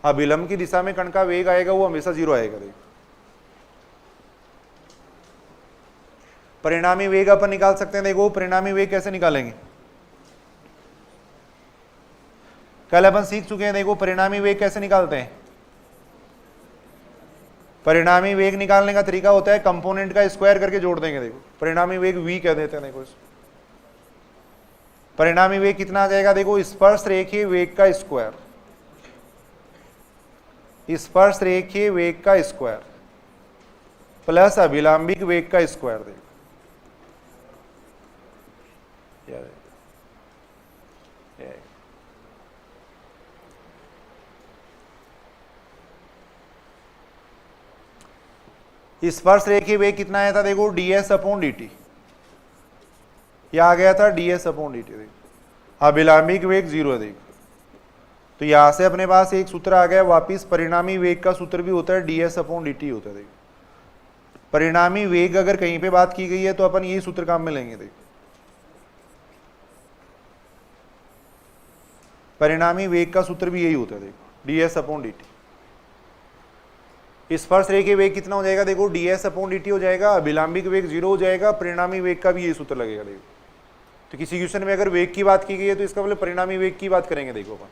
A: अभिलंब की दिशा में कण का वेग आएगा वो हमेशा जीरो आएगा देखो। परिणामी वेग अपन निकाल सकते हैं देखो, परिणामी वेग कैसे निकालेंगे, कल अपन सीख चुके हैं देखो, परिणामी वेग कैसे निकालते हैं। परिणामी वेग निकालने का तरीका होता है कंपोनेंट का स्क्वायर करके जोड़ देंगे देखो, परिणामी वेग v कह देते हैं देखो। परिणामी वेग कितना आ जाएगा देखो, स्पर्श रेखीय वेग का स्क्वायर, स्पर्श रेखीय वेग का स्क्वायर प्लस अभिलंबिक वेग का स्क्वायर देखो, स्पर्श रेखीय वेग कितना आया था देखो, ds/dt, यह आ गया था ds/dt देखो, अभिलंबिक वेग जीरो है देखो। तो यहां से अपने पास एक सूत्र आ गया वापिस, परिणामी वेग का सूत्र भी होता है ds/dt होता है देखो। परिणामी वेग अगर कहीं पे बात की गई है तो अपन यही सूत्र काम में लेंगे देखो, परिणामी वेग का सूत्र भी यही होता है देखो, ds/dt। स्पर्श रेखीय वेग कितना हो जाएगा देखो, ds/dt हो जाएगा, अभिलंबिक वेग जीरो हो जाएगा, परिणामी वेग का भी यही सूत्र लगेगा देखो। तो किसी क्वेश्चन में अगर वेग की बात की गई है तो इसका मतलब परिणामी वेग की बात करेंगे देखो अपन।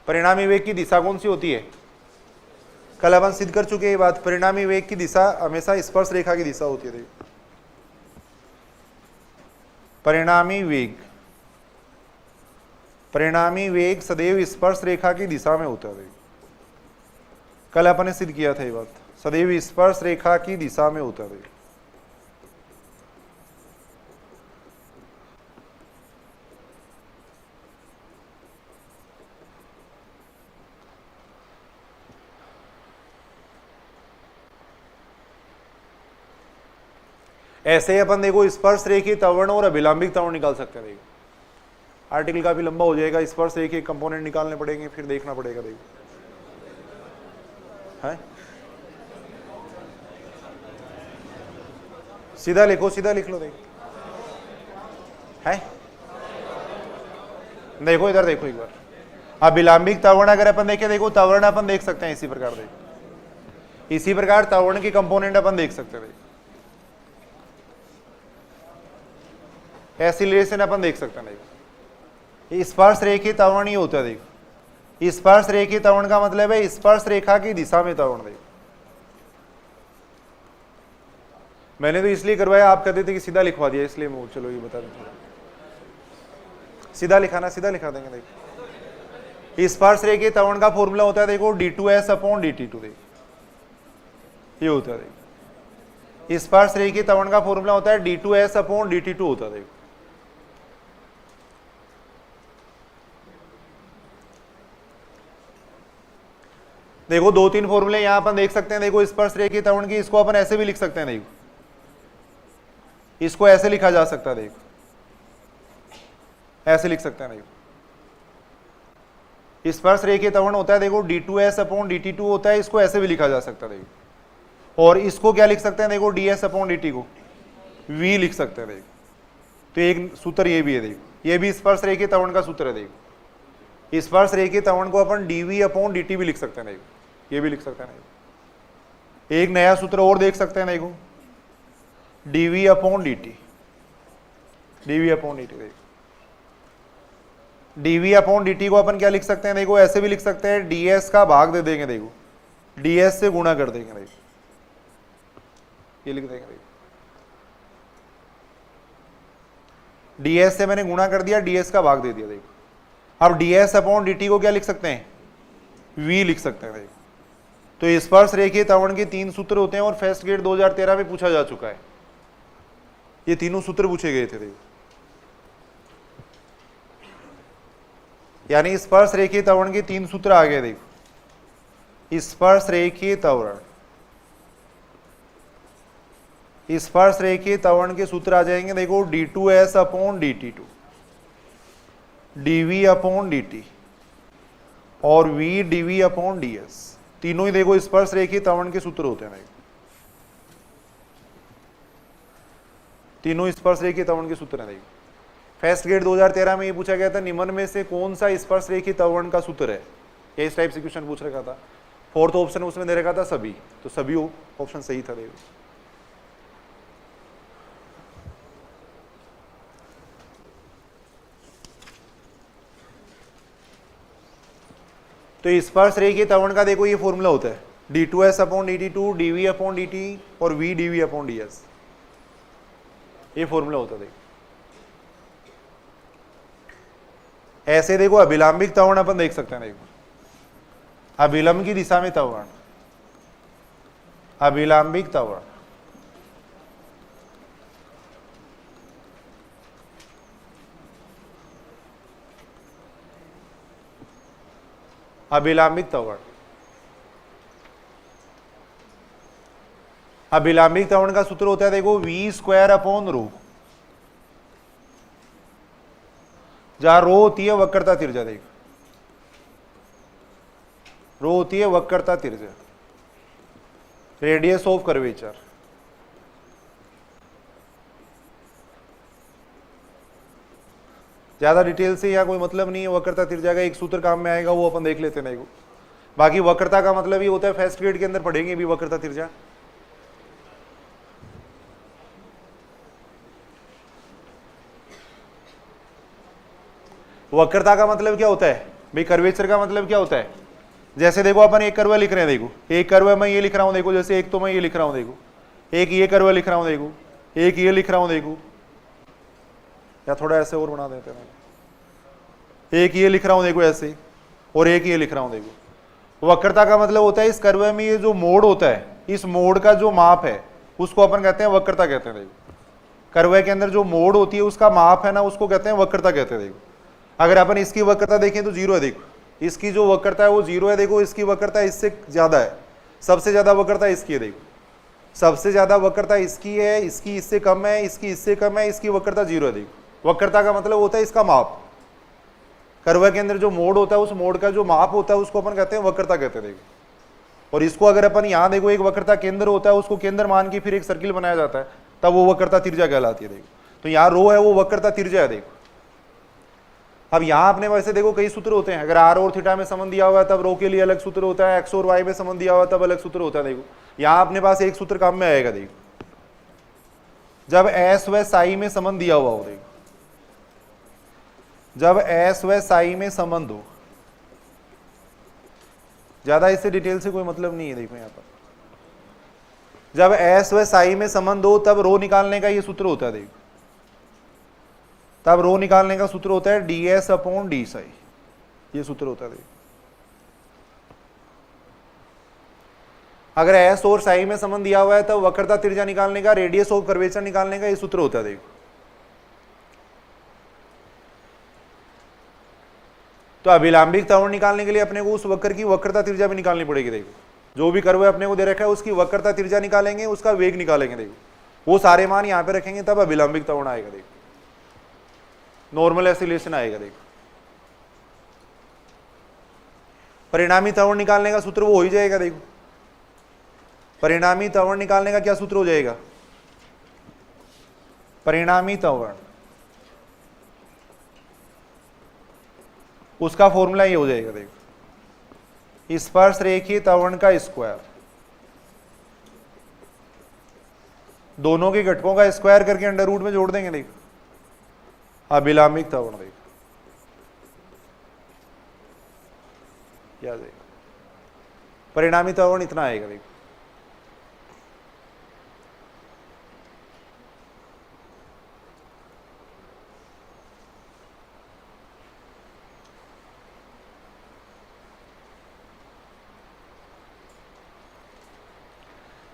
A: परिणामी वेग की दिशा कौन सी होती है, कल अपन सिद्ध कर चुके हैं ये बात, परिणामी वेग की दिशा हमेशा स्पर्श रेखा की दिशा होती है देखो। परिणामी वेग सदैव स्पर्श रेखा की दिशा में होता है देखो, कल अपन ने सिद्ध किया था ये बात, सदैव स्पर्श रेखा की दिशा में होता है। ऐसे अपन देखो स्पर्श रेखीय त्वरण और अभिलंबिक त्वरण निकाल सकते हैं देखो। आर्टिकल काफी लंबा हो जाएगा, स्पर्श रेखीय कंपोनेंट निकालने पड़ेंगे, फिर देखना पड़ेगा देखो, है सीधा लिखो, सीधा लिख लो देखो, है देखो इधर देखो एक बार, अभिलंबिक त्वरण अगर अपन देखें देखो, त्वरण अपन देख सकते हैं इसी प्रकार देखो, इसी प्रकार त्वरण के कंपोनेंट अपन देख सकते हैं देखो, एक्सीलरेशन अपन देख सकते हैं देखो। स्पर्श रेखीय त्वरण ही होता है देखो, स्पर्श रेखीय त्वरण का मतलब है स्पर्श रेखा की दिशा में त्वरण देखो। मैंने तो इसलिए करवाया, आप कहते थे कि सीधा लिखवा दिया, इसलिए मैं चलो ये बता दें, सीधा लिखाना, सीधा लिखा देंगे देखो। स्पर्श रेखीय त्वरण का फॉर्मूला होता है देखो, d2s/dt2 देखो, ये होता है देखो। स्पर्श रेखीय त्वरण का फॉर्मूला होता है d2s/dt2 होता है देखो। देखो दो तीन फॉर्मूले यहां अपन देख सकते हैं देखो, स्पर्श रेखीय त्वरण की, इसको अपन ऐसे भी लिख सकते हैं देखो, इसको ऐसे लिखा जा सकता है देखो, ऐसे लिख सकते हैं देखो। स्पर्श रेखीय त्वरण होता है देखो d2s/dt2 होता है, इसको ऐसे भी लिखा जा सकता है देखो। और इसको क्या लिख सकते हैं देखो, ds/dt को v लिख सकते हैं देखो। तो एक सूत्र ये भी है देखो, ये भी स्पर्श रेखीय त्वरण का सूत्र है देखो। स्पर्श रेखीय त्वरण को अपन dv अपॉन dt भी लिख सकते हैं, देखो ये भी लिख सकते हैं। एक नया सूत्र और देख सकते हैं, देखो dv upon dt, dv upon dt, देखो dv अपॉन dt को अपन क्या लिख सकते हैं, देखो ऐसे भी लिख सकते हैं, ds का भाग दे देंगे, देखो ds से गुणा कर देंगे, देखो ये लिख देंगे, देखो ds से मैंने गुणा कर दिया, ds का भाग दे दिया, देखो अब ds अपॉन dt को क्या लिख सकते हैं, v लिख सकते हैं, देखो। तो स्पर्श रेखीय त्वरण के 3 सूत्र होते हैं और फर्स्ट ग्रेड 2013 में पूछा जा चुका है, ये तीनों सूत्र पूछे गए थे, देखो यानी स्पर्श रेखीय त्वरण के 3 सूत्र आ गए, देखो स्पर्श रेखीय त्वरण, स्पर्श रेखीय त्वरण के सूत्र आ जाएंगे, देखो d2s upon dt2, dv upon dt और v dv अपॉन ds, तीनों ही देखो स्पर्श रेखीय त्वरण के सूत्र होते हैं, तीनों स्पर्श रेखीय त्वरण के सूत्र हैं। देखो फर्स्ट ग्रेड 2013 में ये पूछा गया था, निम्न में से कौन सा स्पर्श रेखीय त्वरण का सूत्र है, ये इस टाइप से क्वेश्चन पूछ रखा था। फोर्थ ऑप्शन उसमें दे रखा था सभी, तो सभी ऑप्शन सही था, देखो तो स्पर्श रेखीय त्वरण का देखो ये फॉर्मूला होता है, d2s upon dt2, dv upon dt और v dv अपॉन ds, ये फॉर्मूला होता है। देखो ऐसे देखो अभिलंबिक त्वरण अपन देख सकते हैं, देखो अभिलंब की दिशा में त्वरण, अभिलंबिक त्वरण, अभिलंबिक त्वरण, अभिलंबिक त्वरण का सूत्र होता है, देखो v स्क्वायर अपॉन रो, जहां रो होती है वक्रता त्रिज्या, देखो रो होती है वक्रता त्रिज्या, रेडियस ऑफ कर्वेचर, ज्यादा डिटेल से या कोई मतलब नहीं है, वक्रता त्रिज्या का एक सूत्र काम में आएगा, वो अपन देख लेते हैं, देखो बाकी वक्रता का मतलब ही होता है, फर्स्ट ग्रेड के अंदर पढ़ेंगे भी वक्रता त्रिज्या। वक्रता का मतलब क्या होता है भाई, कर्वेचर का मतलब क्या होता है, जैसे देखो अपन एक कर्व लिख रहे हैं, देखो एक कर्व मैं ये लिख रहा हूं, देखो जैसे एक तो मैं ये लिख रहा हूं, देखो एक ये कर्व लिख रहा हूं, देखो एक ये लिख रहा हूं, देखो या थोड़ा ऐसे और बना देते हैं, एक ये लिख रहा हूं देखो ऐसे, और एक ये लिख रहा हूं देखो। वक्रता का मतलब होता है इस कर्व में ये जो मोड़ होता है, इस मोड़ का जो माप है उसको अपन कहते हैं वक्रता कहते हैं। देखो कर्व के अंदर जो मोड़ होती है उसका माप है ना, उसको कहते हैं वक्रता कहते हैं। देखो अगर अपन इसकी वक्रता देखें तो 0 है, देखो इसकी जो वक्रता है वो 0 है, देखो इसकी वक्रता इससे ज्यादा है, सबसे ज्यादा वक्रता इसकी है, देखो सबसे ज्यादा वक्रता इसकी है, इसकी इससे कम है, इसकी इससे कम है, इसकी वक्रता 0 है। देखो वक्रता का मतलब होता है इसका माप, कर्व के अंदर जो मोड़ होता है उस मोड़ का जो माप होता है उसको अपन कहते हैं वक्रता कहते हैं। देखो और इसको अगर अपन यहाँ देखो एक वक्रता केंद्र होता है, उसको केंद्र मान के फिर एक सर्किल बनाया जाता है, तब वो वक्रता त्रिज्या कहलाती है। देखो तो यहाँ रो है वो वक्रता त्रिज्या है। देखो अब यहाँ अपने वैसे देखो कई सूत्र होते हैं, अगर आर और थीटा में संबंध दिया हुआ है तब रो के लिए अलग सूत्र होता है, एक्स और वाई में संबंध दिया हुआ है तब अलग सूत्र होता है। देखो यहाँ अपने पास एक सूत्र काम में आएगा, देखो जब एस व साई में संबंध दिया हुआ हो, देखो जब एस व साई में संबंध हो, ज्यादा इससे डिटेल से कोई मतलब नहीं है। देखो यहाँ पर जब एस व साई में संबंध हो तब रो निकालने का ये सूत्र होता है। देखो तब रो निकालने का सूत्र होता है ds अपॉन डी साई, ये सूत्र होता है। देखो अगर s और साई में संबंध दिया हुआ है तब वक्रता त्रिज्या निकालने का, रेडियस ऑफ कर्वेचर निकालने का ये सूत्र होता है। देखो तो अभिलंबिक त्वरण निकालने के लिए अपने को उस वक्र की वक्रता त्रिज्या भी निकालनी पड़ेगी। देखो जो भी कर्व अपने को दे रखा है उसकी वक्रता त्रिज्या निकालेंगे, उसका वेग निकालेंगे। देखो वो सारे मान यहाँ पे रखेंगे तब अभिलंबिक त्वरण आएगा। देखो नॉर्मल एसिलेशन आएगा। देखो परिणामी त्वरण निकालने का सूत्र वो हो ही जाएगा। देखो परिणामी त्वरण निकालने का क्या सूत्र हो जाएगा, परिणामी त्वरण उसका फॉर्मूला ये हो जाएगा देखो, स्पर्श रेखीय त्वरण का स्क्वायर, दोनों के घटकों का स्क्वायर करके अंडर रूट में जोड़ देंगे देखो, अभिलंबिक त्वरण देखो क्या जाएगा, परिणामी त्वरण इतना आएगा देखो।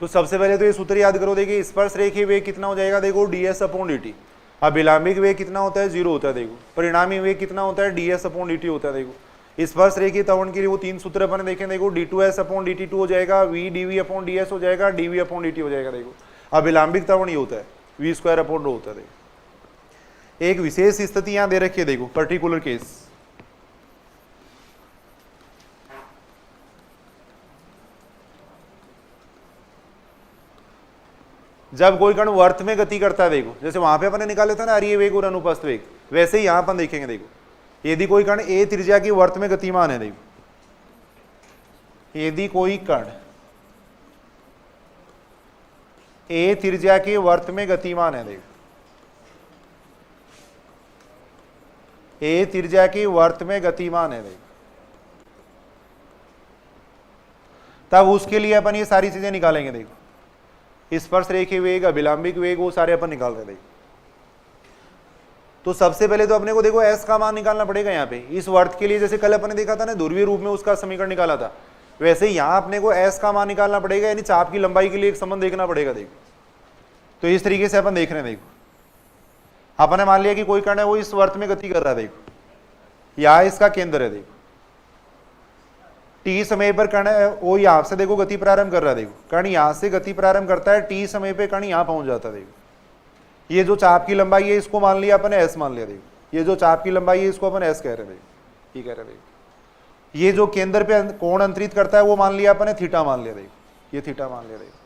A: तो सबसे पहले तो ये सूत्र याद करो, देखिए स्पर्श रेखीय वेग कितना हो जाएगा देखो, ds अपॉन dt। अभिलंबिक वेग कितना होता है, 0 होता है देखो। परिणामी वेग कितना होता है, ds अपॉन dt होता है देखो। स्पर्श रेखीय त्वरण के लिए वो तीन सूत्र अपन देखें देखो, d2s अपॉन dt2 हो जाएगा, v dv अपॉन ds हो जाएगा, dv अपॉन dt हो जाएगा देखो। अभिलंबिक त्वरण ये होता है v स्क्वायर अपॉन रो होता है देखो। एक विशेष स्थिति यहां दे रखी है देखो, पर्टिकुलर केस, जब कोई कण वर्त में गति करता है देखो, जैसे वहां पे अपन ने निकाले था ना अरिय वेग और अनुपस्थ वेग, वैसे ही यहां अपन देखेंगे देखो, यदि कोई कण a त्रिज्या की वर्त में गतिमान है देखो, यदि कोई कण a त्रिज्या के वर्त में गतिमान है देखो, a त्रिज्या की वर्त में गतिमान है देखो, तब उसके लिए अपन ये सारी चीजें निकालेंगे देखो, स्पर्श रेखीय वेग, अभिलंबिक वेग, वो सारे अपन निकाल रहे हैं। तो सबसे पहले तो अपने को देखो s का मान निकालना पड़ेगा यहाँ पे, इस वर्त के लिए जैसे कल अपन ने देखा था ना ध्रुवीय रूप में उसका समीकरण निकाला था, वैसे यहाँ अपने को s का मान निकालना पड़ेगा, यानी चाप की लंबाई के लिए एक संबंध देखना पड़ेगा देखो। तो इस तरीके से अपन देख रहे हैं देखो, अपन ने मान लिया कि कोई कण है वो इस वर्त में गति कर रहा है देखो, यहाँ इसका केंद्र है देखो, टी समय पर कण वो यहां से देखो गति प्रारंभ कर रहा है देखो, कण यहां से गति प्रारंभ करता है, टी समय पे कण यहां पहुंच जाता है देखो। ये जो चाप की लंबाई है इसको मान लिया अपन एस मान लिया देखो, ये जो चाप की लंबाई है इसको अपन एस कह रहे हैं देखो, ये कह रहे हैं देखो। ये जो केंद्र पे कोण अंतरित करता है वो मान लिया अपन थीटा मान लिया देखो, ये थीटा मान लिया देखो,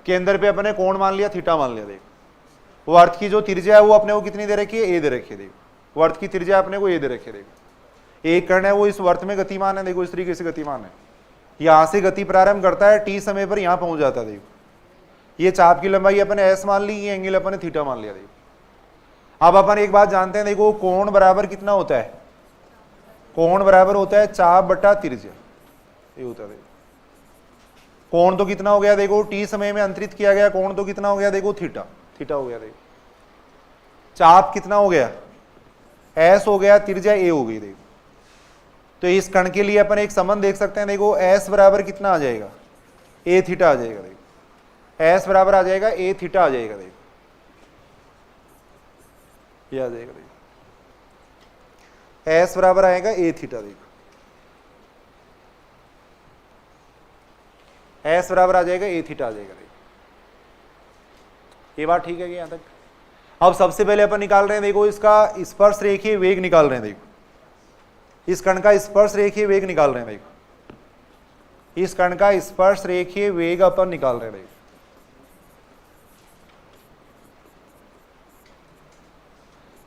A: केंद्र पे अपन कोण मान लिया थीटा मान लिया देखो। वर्त की जो त्रिज्या है वो अपने को कितनी दे रखी है, ए दे रखी है देखो, वर्त की त्रिज्या अपने को ए दे रखी है देखो। एक कण है वो इस वर्त में गतिमान है देखो, इस तरीके से गतिमान है, यहां से गति प्रारंभ करता है, टी समय पर यहां पहुंच जाता है देखो। ये चाप की लंबाई अपन एस मान ली, ये एंगल अपन थीटा मान लिया देखो। अब अपन एक बात जानते हैं देखो, कोण बराबर कितना होता है, कोण बराबर होता है चाप बटा त्रिज्या, ये होता है देखो। कोण तो कितना हो गया देखो, टी समय में अंतरित किया गया कोण तो कितना हो गया देखो, थीटा, थीटा हो गया देखो। चाप कितना हो गया, एस हो गया, त्रिज्या ए हो गई देखो। तो इस कण के लिए अपन एक संबंध देख सकते हैं देखो, s बराबर कितना आ जाएगा, a थीटा आ जाएगा देखो, s बराबर आ जाएगा a थीटा आ जाएगा देखो, ये आ जाएगा देखो, s बराबर आएगा a थीटा देखो, s बराबर आ जाएगा a थीटा आ जाएगा देखो। ये बात ठीक है कि यहां तक। अब सबसे पहले अपन निकाल रहे हैं देखो, इसका स्पर्श रेखीय वेग निकाल रहे हैं देखो, इस कण का स्पर्श रेखीय वेग निकाल रहे हैं देखो, इस कण का स्पर्श रेखीय वेग अपन निकाल रहे हैं देखो।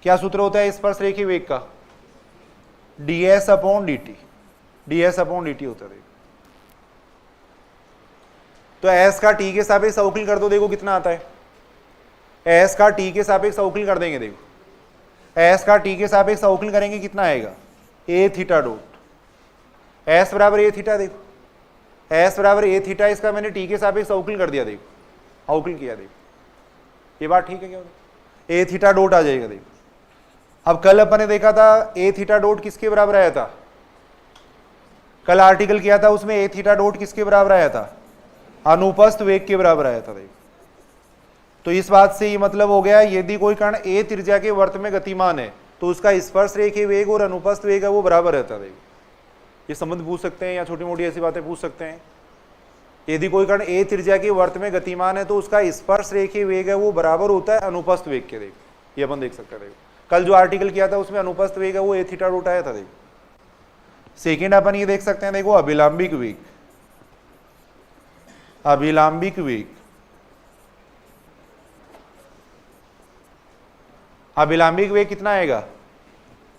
A: क्या सूत्र होता है स्पर्श रेखीय वेग का, ds upon dt, ds upon dt होता है देखो। तो s का t के सापेक्ष अवकलन कर दो देखो कितना आता है, s का t के सापेक्ष अवकलन कर देंगे देखो, s का t के सापेक्ष अवकलन करेंगे कितना आएगा, ए थीटा डॉट, एस बराबर ए थीटा देखो, एस बराबर ए थीटा, इसका मैंने टी के सापेक्ष अवकलन कर दिया देखो, अवकलन किया देखो। ये बात ठीक है क्या, ए थीटा डॉट आ जाएगा देखो। अब कल अपन ने देखा था ए थीटा डॉट किसके बराबर आया था, कल आर्टिकल किया था उसमें ए थीटा डॉट किसके बराबर आया था, अनुपस्थ वेग के बराबर आया था देखो। तो इस बात से ये मतलब हो गया, यदि कोई कण ए त्रिज्या के वर्त में गतिमान है तो उसका स्पर्श रेखीय वेग और अनुपस्थ वेग है वो बराबर रहता है देखो। ये संबंध पूछ सकते हैं या छोटी मोटी ऐसी बातें पूछ सकते हैं। यदि कोई कण ए त्रिज्या के वर्त में गतिमान है तो उसका स्पर्श रेखीय वेग है वो बराबर होता है अनुपस्थ वेग के देखो, ये अपन देख सकते हैं देखो। कल जो आर्टिकल किया था उसमें अनुपस्थ वेग है वो ए थीटा डॉट आया था देखो। सेकेंड अपन ये देख सकते हैं देखो, अभिलंबिक वेग, अभिलंबिक वेग, अभिलंबिक वेग कितना आएगा,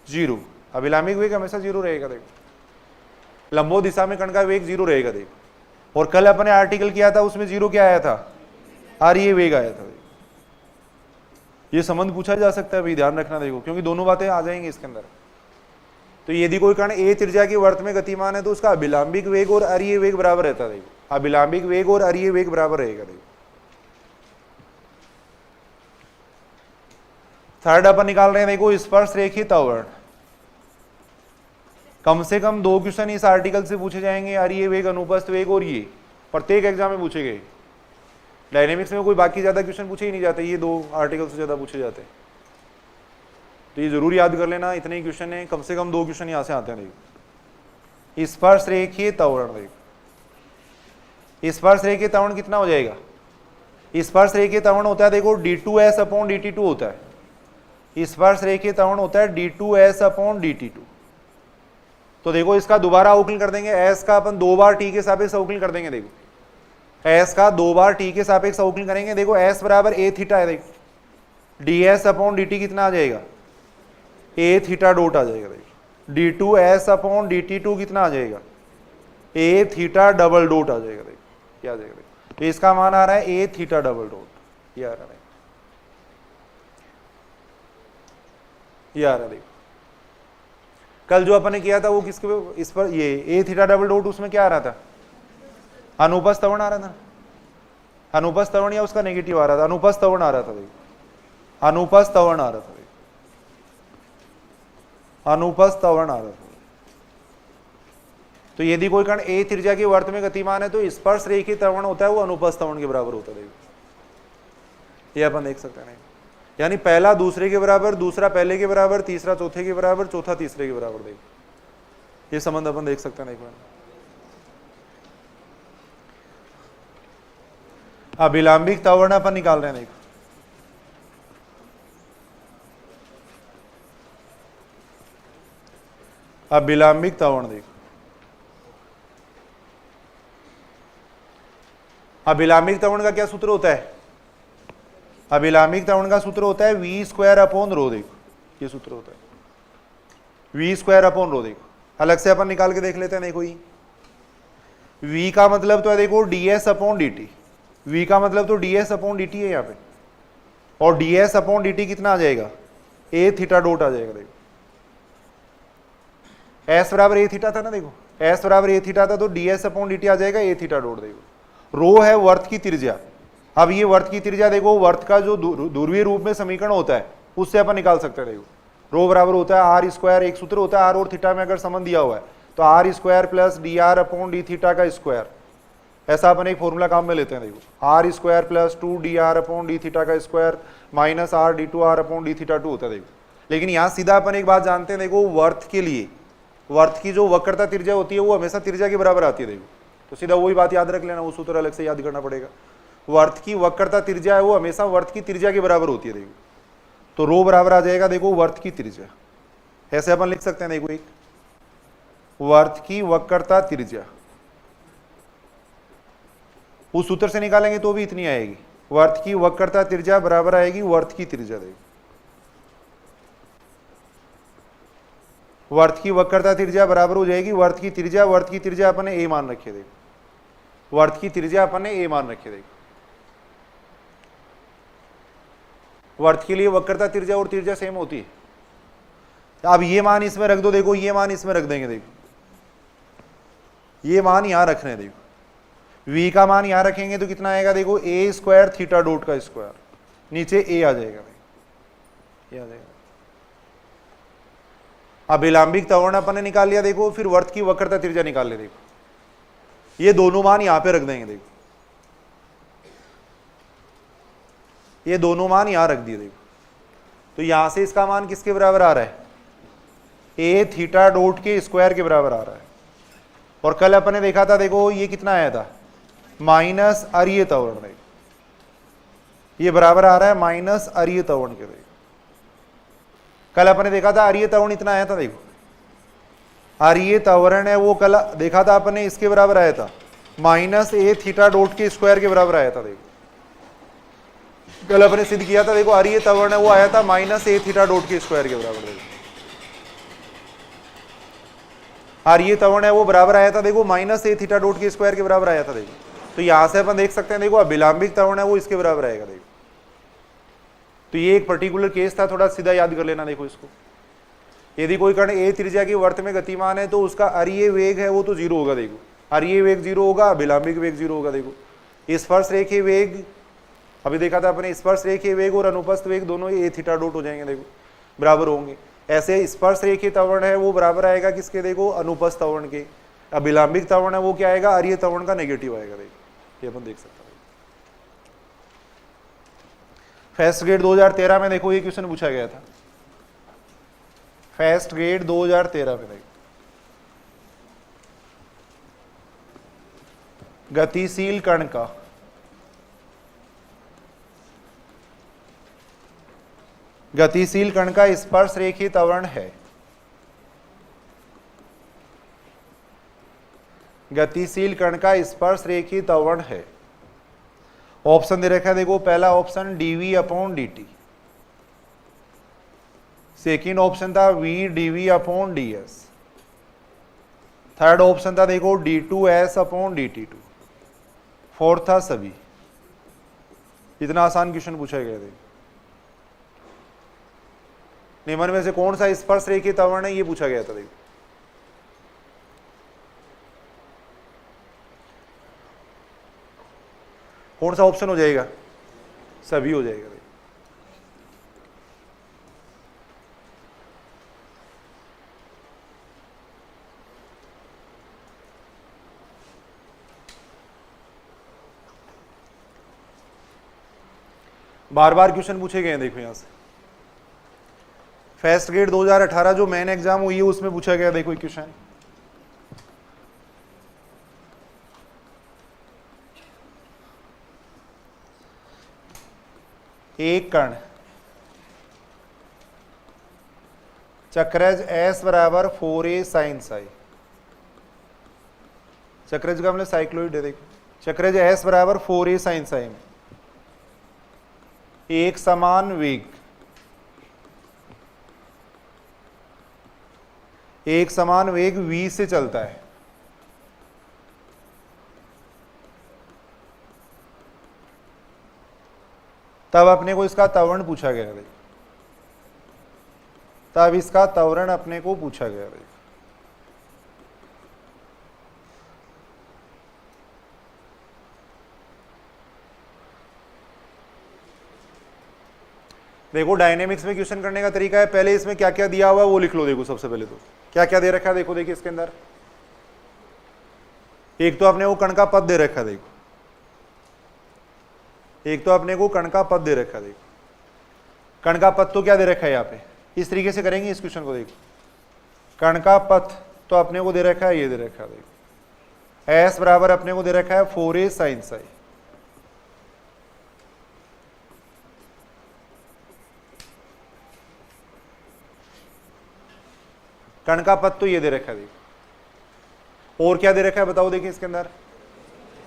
A: 0। अभिलाम्बिक वेग हमेशा 0 रहेगा देखो, लंबो दिशा में कण का वेग 0 रहेगा देखो। और कल अपने आर्टिकल किया था उसमें 0 क्या आया था, आर्य वेग आया था। ये संबंध पूछा जा सकता है भाई, ध्यान रखना देखो, क्योंकि दोनों बातें आ जाएंगी इसके अंदर। तो यदि कोई कण a त्रिज्या के वर्त में गतिमान है तो उसका अभिलाम्बिक वेग और अरीय वेग बराबर रहता है देखो, अभिलाम्बिक वेग और अरीय वेग बराबर रहेगा देखो। थर्ड अपन निकाल रहे हैं देखो, स्पर्श रेखीय त्वरण। कम से कम 2 क्वेश्चन इस आर्टिकल से पूछे जाएंगे, अरीय वेग, अनुपस्थ वेग, और ये प्रत्येक एग्जाम में पूछे गए। डायनेमिक्स में कोई बाकी ज्यादा क्वेश्चन पूछे ही नहीं जाते, ये 2 आर्टिकल से ज्यादा पूछे जाते हैं। तो ये जरूर याद कर लेना, इतने ही क्वेश्चन है, कम से कम 2 क्वेश्चन यहाँ से आते हैं देखो। स्पर्श रेखीय त्वरण देखो, स्पर्श रेखीय त्वरण कितना हो जाएगा, स्पर्श रेखीय त्वरण होता है देखो d2s अपॉन dt2 होता है, स्पर्श रेखीय त्वरण होता है d2s अपॉन dt2। तो देखो इसका दोबारा अवकलन कर देंगे, s का अपन 2 बार t के सापेक्ष अवकलन कर देंगे देखो, s का 2 बार t के सापेक्ष अवकलन करेंगे देखो, s बराबर a थीटा है देखो, ds अपॉन dt कितना आ जाएगा, a थीटा डॉट आ जाएगा देखो, d2s अपॉन dt2 कितना आ जाएगा, a थीटा डबल डॉट आ जाएगा देखो, क्या आ जाएगा देखो। तो इसका मान आ रहा है a थीटा डबल डॉट, ये आ रहा है, ये आ रहा है देखो। कल जो अपन ने किया था वो किसके, इस पर ये a थीटा डबल डॉट, उसमें क्या आ रहा था, अनुपस्थ त्वरण आ रहा था, अनुपस्थ त्वरण या उसका नेगेटिव आ रहा था, अनुपस्थ त्वरण आ रहा था देखो, अनुपस्थ त्वरण आ रहा था, अनुपस्थ त्वरण आ रहा था। तो यदि कोई कण a त्रिज्या के वर्त में गतिमान है तो स्पर्श रेखीय त्वरण होता है वो अनुपस्थ त्वरण के बराबर होता है देखो, ये अपन देख सकते हैं। यानी पहला दूसरे के बराबर, दूसरा पहले के बराबर, तीसरा चौथे के बराबर, चौथा तीसरे के बराबर देखो, ये संबंध अपन देख सकते हैं देखो। अभिलाम्बिक त्वरण अपन निकाल रहे हैं देखो, अभिलाम्बिक त्वरण देखो, अभिलाम्बिक त्वरण का क्या सूत्र होता है, अभिलाम्बिक त्वरण का सूत्र होता है v स्क्वायर अपॉन रो देखो, ये सूत्र होता है v स्क्वायर अपॉन रो देखो। अलग से अपन निकाल के देख लेते हैं देखो, ये v का मतलब तो है देखो ds अपॉन dt, v का मतलब तो ds अपॉन dt है यहाँ पे, और ds अपॉन dt कितना आ जाएगा, a थीटा डॉट आ जाएगा देखो। s बराबर a थीटा था ना देखो, s बराबर a थीटा था तो ds अपॉन dt आ जाएगा a थीटा डॉट देखो। रो है वर्त की त्रिज्या, अब ये वर्त की त्रिज्या देखो, वर्त का जो ध्रुवीय रूप में समीकरण होता है उससे अपन निकाल सकते हैं देखो, रो बराबर होता है आर स्क्वायर, एक सूत्र होता है आर और थीटा में अगर संबंध दिया हुआ है तो R square plus D R upon D theta का स्क्वायर, ऐसा अपन एक फॉर्मूला काम में लेते हैं देखो, R square plus 2 D R upon D theta का square minus R D two R upon D theta 2 होता है देखो। लेकिन यहाँ सीधा अपन एक बात जानते हैं देखो, वर्त के लिए वर्त की जो वक्रता त्रिज्या होती है वो हमेशा त्रिज्या के बराबर आती है देखो, तो सीधा वही बात याद रख लेना, वो सूत्र अलग से याद करना पड़ेगा। वर्त की वक्रता त्रिज्या है वो हमेशा वर्त की त्रिज्या के बराबर होती है देखो, तो रो बराबर आ जाएगा देखो वर्त की त्रिज्या, ऐसे अपन लिख सकते हैं देखो, एक वर्त की वक्रता त्रिज्या उस सूत्र से निकालेंगे तो भी इतनी आएगी, वर्त की वक्रता त्रिज्या बराबर आएगी वर्त की त्रिज्या देखो, वर्त की वक्रता त्रिज्या बराबर हो जाएगी वर्त की त्रिज्या, वर्त की त्रिज्या अपन ने a मान रखे देखो, वर्त की त्रिज्या अपन ने a मान रखे देखो। वर्त के लिए वक्रता त्रिज्या और त्रिज्या सेम होती है, अब ये मान इसमें रख दो देखो, ये मान इसमें रख देंगे देखो, ये मान यहां रखने देखो, v का मान यहां रखेंगे तो कितना आएगा देखो, a स्क्वायर थीटा डॉट का स्क्वायर, नीचे a आ जाएगा, ये आ जाएगा। अभिलाम्बिक त्वरण अपन ने निकाल लिया देखो, फिर वर्त की वक्रता त्रिज्या निकाल ले देखो, ये दोनों मान यहां पे रख देंगे देखो, ये दोनों मान यहां रख दिए देखो, तो यहां से इसका मान किसके बराबर आ रहा है, a थीटा डॉट के स्क्वायर के बराबर आ रहा है। और कल अपन ने देखा था देखो ये कितना आया था, माइनस अरीय त्वरण देखो, ये बराबर आ रहा है माइनस अरीय त्वरण के देखो। कल अपन ने देखा था अरीय त्वरण इतना आया था देखो, अरीय त्वरण है वो कल देखा था अपन ने, इसके बराबर आया था माइनस a थीटा डॉट के स्क्वायर के बराबर आया था देखो, कल अपन ने सिद्ध किया था देखो, अरीय त्वरण है वो आया था माइनस a थीटा डॉट के स्क्वायर के बराबर देखो। और ये तवर्ण है वो बराबर आया था देखो माइनस ए थीटा डॉट के स्क्वायर के बराबर आया था देखो। तो यहां से अपन देख सकते हैं देखो अभिलंबिक तवर्ण है वो इसके बराबर आएगा देखो। तो ये एक पर्टिकुलर केस था, थोड़ा सीधा याद कर लेना देखो इसको। यदि कोई कण ए त्रिज्या की वर्त में गतिमान है तो उसका अरीय वेग है वो तो जीरो होगा देखो। अरीय वेग जीरो होगा, अभिलंबिक वेग जीरो होगा देखो। स्पर्श रेखीय वेग अभी देखा था अपने, स्पर्श रेखीय वेग और अनुपस्थ वेग दोनों ए थीटा डॉट हो जाएंगे देखो, बराबर होंगे। ऐसे स्पर्श रेखीय तवर्ण है वो बराबर आएगा किसके देखो, अनुपस्थ तवर्ण के। अभिलंबिक तवर्ण है वो क्या आएगा, अरीय तवर्ण का नेगेटिव आएगा देखो, ये अपन देख सकते हैं। फेस्ट ग्रेड 2013 में देखो ये क्वेश्चन पूछा गया था, फेस्ट ग्रेड 2013 में देखो, गतिशील कण का स्पर्श रेखीय त्वरण है। गतिशील कण का स्पर्श रेखीय त्वरण है। ऑप्शन दे रखा है देखो, पहला option dv upon dt, second option था v dv upon ds, third option था देखो d2s अपॉन dt2, फोर्थ था सभी। इतना आसान क्वेश्चन पूछा गया था। निम्न में से कौन सा स्पर्श रेखीय त्वरण है ये पूछा गया था देखो। कौन सा ऑप्शन हो जाएगा, सभी हो जाएगा देखो। बार बार क्वेश्चन पूछे गए हैं देखो यहां से। फेस्ट ग्रेड 2018 जो मेन एग्जाम हुई है उसमें पूछा गया देखो क्वेश्चन। एक कण चक्रज S बराबर 4a साइन साई, चक्रज का मतलब साइक्लोइड है देखो, चक्रज S बराबर 4a साइन साई में एक समान वेग, एक समान वेग v से चलता है। तब अपने को इसका त्वरण पूछा गया है, तब इसका त्वरण अपने को पूछा गया है। देखो डायनेमिक्स में क्वेश्चन करने का तरीका है, पहले इसमें क्या क्या दिया हुआ है वो लिख लो देखो। सबसे पहले तो क्या क्या दे रखा है देखो, देखिए इसके अंदर एक तो अपने को कण का पद दे रखा है देखो, एक तो अपने को कण का पद दे रखा है देखो। कण का पद तो क्या दे रखा है यहाँ पे, इस तरीके से करेंगे इस क्वेश्चन को देखो। कण का पद तो अपने को दे रखा है, ये दे रखा है देखो, एस बराबर अपने को दे रखा है 4a साइन साई। कण का पद तो ये दे रखा है देखो, और क्या दे रखा है बताओ देखिए इसके अंदर,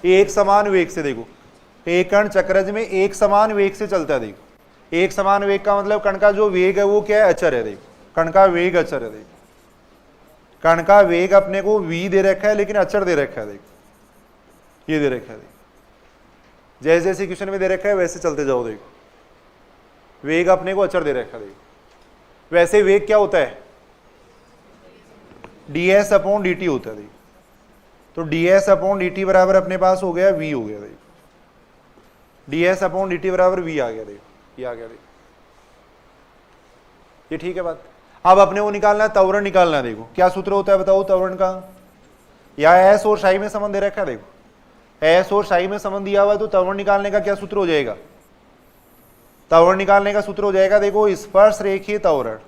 A: एक समान वेग से देखो, एक कण चक्रज में एक समान वेग से चलता है देखो। एक समान वेग का मतलब कण का जो वेग है वो क्या है, अचर है देखो, कण का वेग अचर है देखो। कण का वेग अपने को v दे रखा है लेकिन अचर दे रखा है देखो, ये दे रखा है देखो। जैसे जैसे क्वेश्चन में दे रखा है वैसे चलते जाओ देखो। वेग अपने को अचर दे रखा है देखो। वैसे वेग क्या होता है, ds अपॉन dt होता है देखो। तो ds अपॉन dt बराबर अपने पास हो गया v हो गया देखो, ds अपॉन dt बराबर v आ गया देखो, ये आ गया देखो, ये ठीक है बात। अब अपने को निकालना है त्वरण, निकालना है देखो। क्या सूत्र होता है बताओ त्वरण का, या s और साई में संबंध दे रखा है देखो, s और साई में संबंध दिया हुआ है तो त्वरण निकालने का क्या सूत्र हो जाएगा, त्वरण निकालने का सूत्र हो जाएगा देखो स्पर्श रेखीय त्वरण,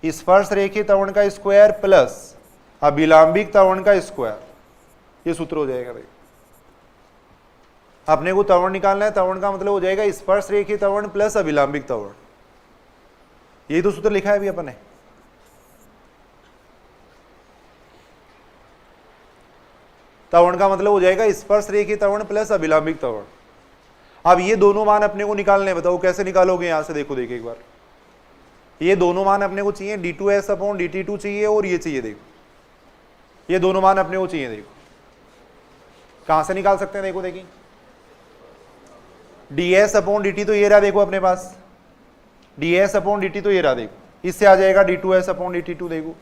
A: स्पर्श रेखीय त्वरण का स्क्वायर प्लस अभिलंबिक त्वरण का स्क्वायर, ये सूत्र हो जाएगा देखो। अपने को त्वरण निकालना है, त्वरण का मतलब हो जाएगा स्पर्श रेखीय त्वरण प्लस अभिलंबिक त्वरण, यही तो सूत्र लिखा है अभी अपन ने। त्वरण का मतलब हो जाएगा स्पर्श रेखीय त्वरण प्लस अभिलंबिक त्वरण। अब ये दोनों मान अपने को निकालने, बताओ कैसे निकालोगे, यहां से देखो देखिए एक बार, ये दोनों मान अपने को चाहिए, d2s अपॉन dt2 चाहिए और ये चाहिए देखो, ये दोनों मान अपने को चाहिए। देखो कहां से निकाल सकते हैं, देखो देखिए ds अपॉन dt तो ये रहा देखो अपने पास, ds अपॉन dt तो ये रहा देखो, इससे आ जाएगा d2s अपॉन dt2। देखो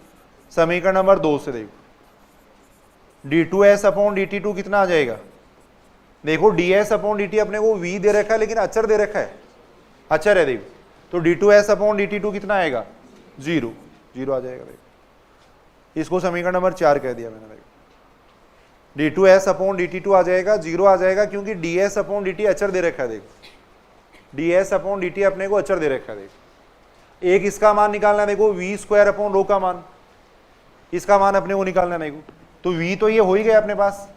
A: समीकरण नंबर 2 से देखो d2s अपॉन dt2 कितना आ जाएगा, देखो ds अपॉन dt अपने को v दे रखा है लेकिन अचर दे रखा है, अचर है देखो, तो d2s अपॉन dt2 कितना आएगा 0, 0 आ जाएगा। देखो इसको समीकरण नंबर 4 कह दिया मैंने। देखो d2s अपॉन dt2 आ जाएगा 0 आ जाएगा, क्योंकि ds अपॉन dt अचर दे रखा है। देखो ds अपॉन dt अपने को अचर दे रखा है। देखो एक इसका मान निकालना है, देखो v स्क्वायर अपॉन रो का मान, इसका मान अपने को निकालना है। देखो तो v तो ये हो ही गया अपने पास,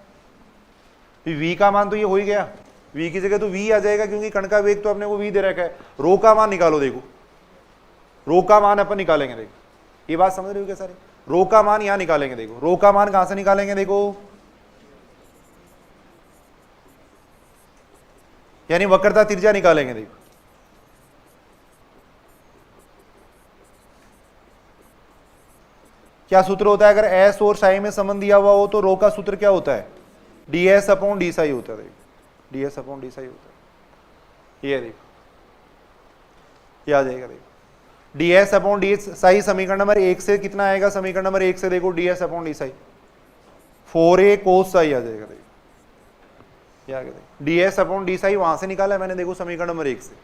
A: v का मान तो ये हो ही गया, v की जगह तो v आ जाएगा क्योंकि कण का वेग तो अपने को v दे रखा है। रो का मान निकालो, देखो रो का मान अपन निकालेंगे। देखो ये बात समझ रहे हो क्या सारे, रो का मान यहां निकालेंगे। देखो रो का मान कहां से निकालेंगे, देखो यानी वक्रता त्रिज्या निकालेंगे। देखो क्या सूत्र होता है, अगर एस और साई में संबंध दिया हुआ हो तो रो का सूत्र क्या होता है, ds अपॉन डी साई होता है। देखो ds अपॉन डी साई होता है, ये देखो ये आ जाएगा। देखो ds अपॉन डी साई समीकरण नंबर 1 से कितना आएगा, समीकरण नंबर 1 से देखो ds upon D psi 4a cos psi आ जाएगा। देखो ये आ गया। ds अपॉन डी साई वहां से निकाला है मैंने, देखो समीकरण नंबर 1 से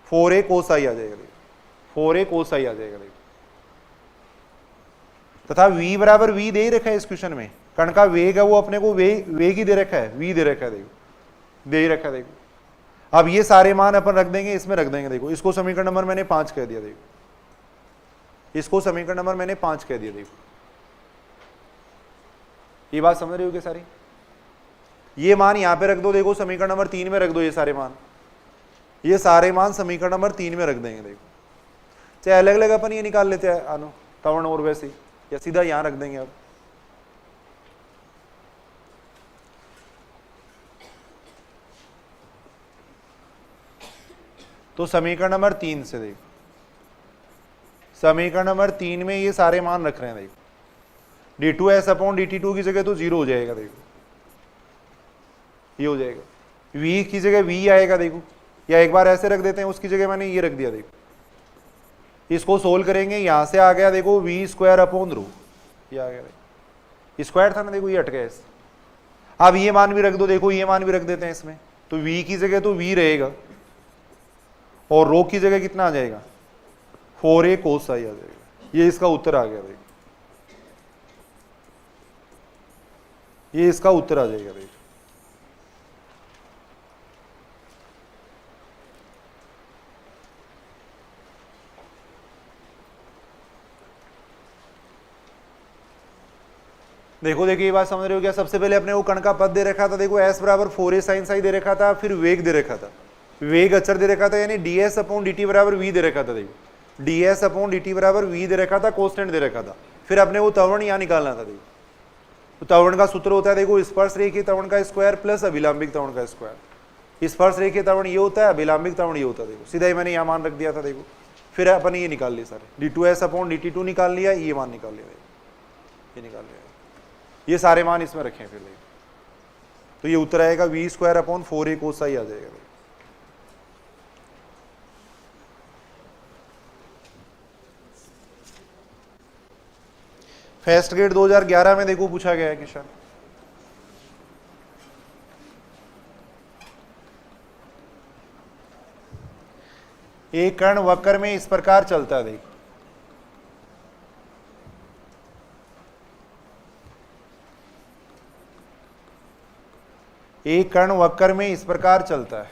A: 4a cos साई आ जाएगा। देखो 4a cos साई आ जाएगा। देखो तथा v बराबर v दे ही रखा है इस क्वेश्चन में, कण का वेग है वो अपने को वेग ही दे रखा है, v दे रखा है। देखो दे ही रखा है। देखो अब ये सारे मान अपन रख देंगे, इसमें रख देंगे। देखो इसको समीकरण नंबर मैंने 5 कह दिया। देखो इसको समीकरण नंबर मैंने 5 कह दिया। देखो ये बात समझ रहे हो क्या सारी, ये मान यहां पे रख दो, देखो समीकरण नंबर 3 में रख दो ये सारे मान, ये सारे मान समीकरण नंबर 3 में रख देंगे। देखो चाहे अलग अलग अपन ये निकाल लेते हैं अनु तवर्ण और वैसे, या सीधा यहां रख देंगे। अब तो समीकरण नंबर 3 से देखो, समीकरण नंबर 3 में ये सारे मान रख रहे हैं। देखो d2s अपॉन dt2 की जगह तो 0 हो जाएगा। देखो ये हो जाएगा, v की जगह v आएगा। देखो या एक बार ऐसे रख देते हैं, उसकी जगह मैंने ये रख दिया। देखो इसको सोल्व करेंगे, यहां से आ गया देखो v स्क्वायर अपॉन रो, ये आ गया स्क्वायर था ना, देखो ये हट गया। अब ये मान भी रख दो, देखो ये मान भी रख देते हैं इसमें, तो v की जगह तो v रहेगा और रो की जगह कितना आ जाएगा 4a cos साई आ जाएगा। ये इसका उत्तर आ गया। देखो ये इसका उत्तर आ जाएगा। देखो देखो देखिए ये बात समझ रहे हो क्या, सबसे पहले अपने को कण का पद दे रखा था। देखो s बराबर 4a sin साई दे रखा था, फिर वेग दे रखा था, वेग अचर दे रखा था, यानी ds अपॉन dt बराबर v दे रखा था। देखो ds अपॉन dt बराबर v दे रखा था, कांस्टेंट दे रखा था। फिर अपने को त्वरण यहाँ निकालना था। देखो तो त्वरण का सूत्र होता है, देखो स्पर्श रेखीय त्वरण का स्क्वायर प्लस अभिलंबिक त्वरण का स्क्वायर। स्पर्श रेखीय त्वरण ये होता है, अभिलंबिक त्वरण ये होता है। देखो सीधा ही मैंने यहाँ मान रख दिया था। देखो फिर अपन ये निकाल लिए सारे, d2s अपॉन dt2 निकाल लिया, ये मान निकाल लिया, ये निकाल लिया, ये सारे मान इसमें रखें। फिर तो ये उत्तर आएगा v square upon 4a cos psi आ जाएगा। फेस्ट गेट 2011 में देखो पूछा गया है क्वेश्चन, एक कण वक्र में इस प्रकार चलता है। देखो एक कण वक्र में इस प्रकार चलता है,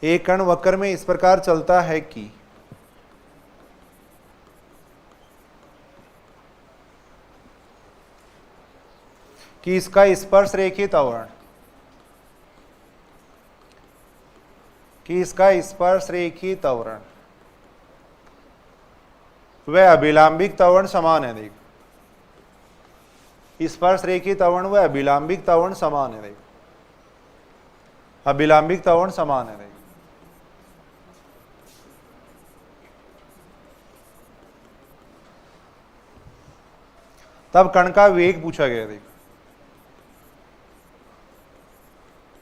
A: एक कण वक्र में इस प्रकार चलता है कि इसका स्पर्श रेखीय त्वरण, कि इसका स्पर्श रेखीय त्वरण वह अभिलंबिक त्वरण समान है। देखो स्पर्श रेखीय त्वरण वह अभिलंबिक त्वरण समान है। देखो अभिलंबिक त्वरण समान है। देखो तब कण का वेग पूछा गया। देखो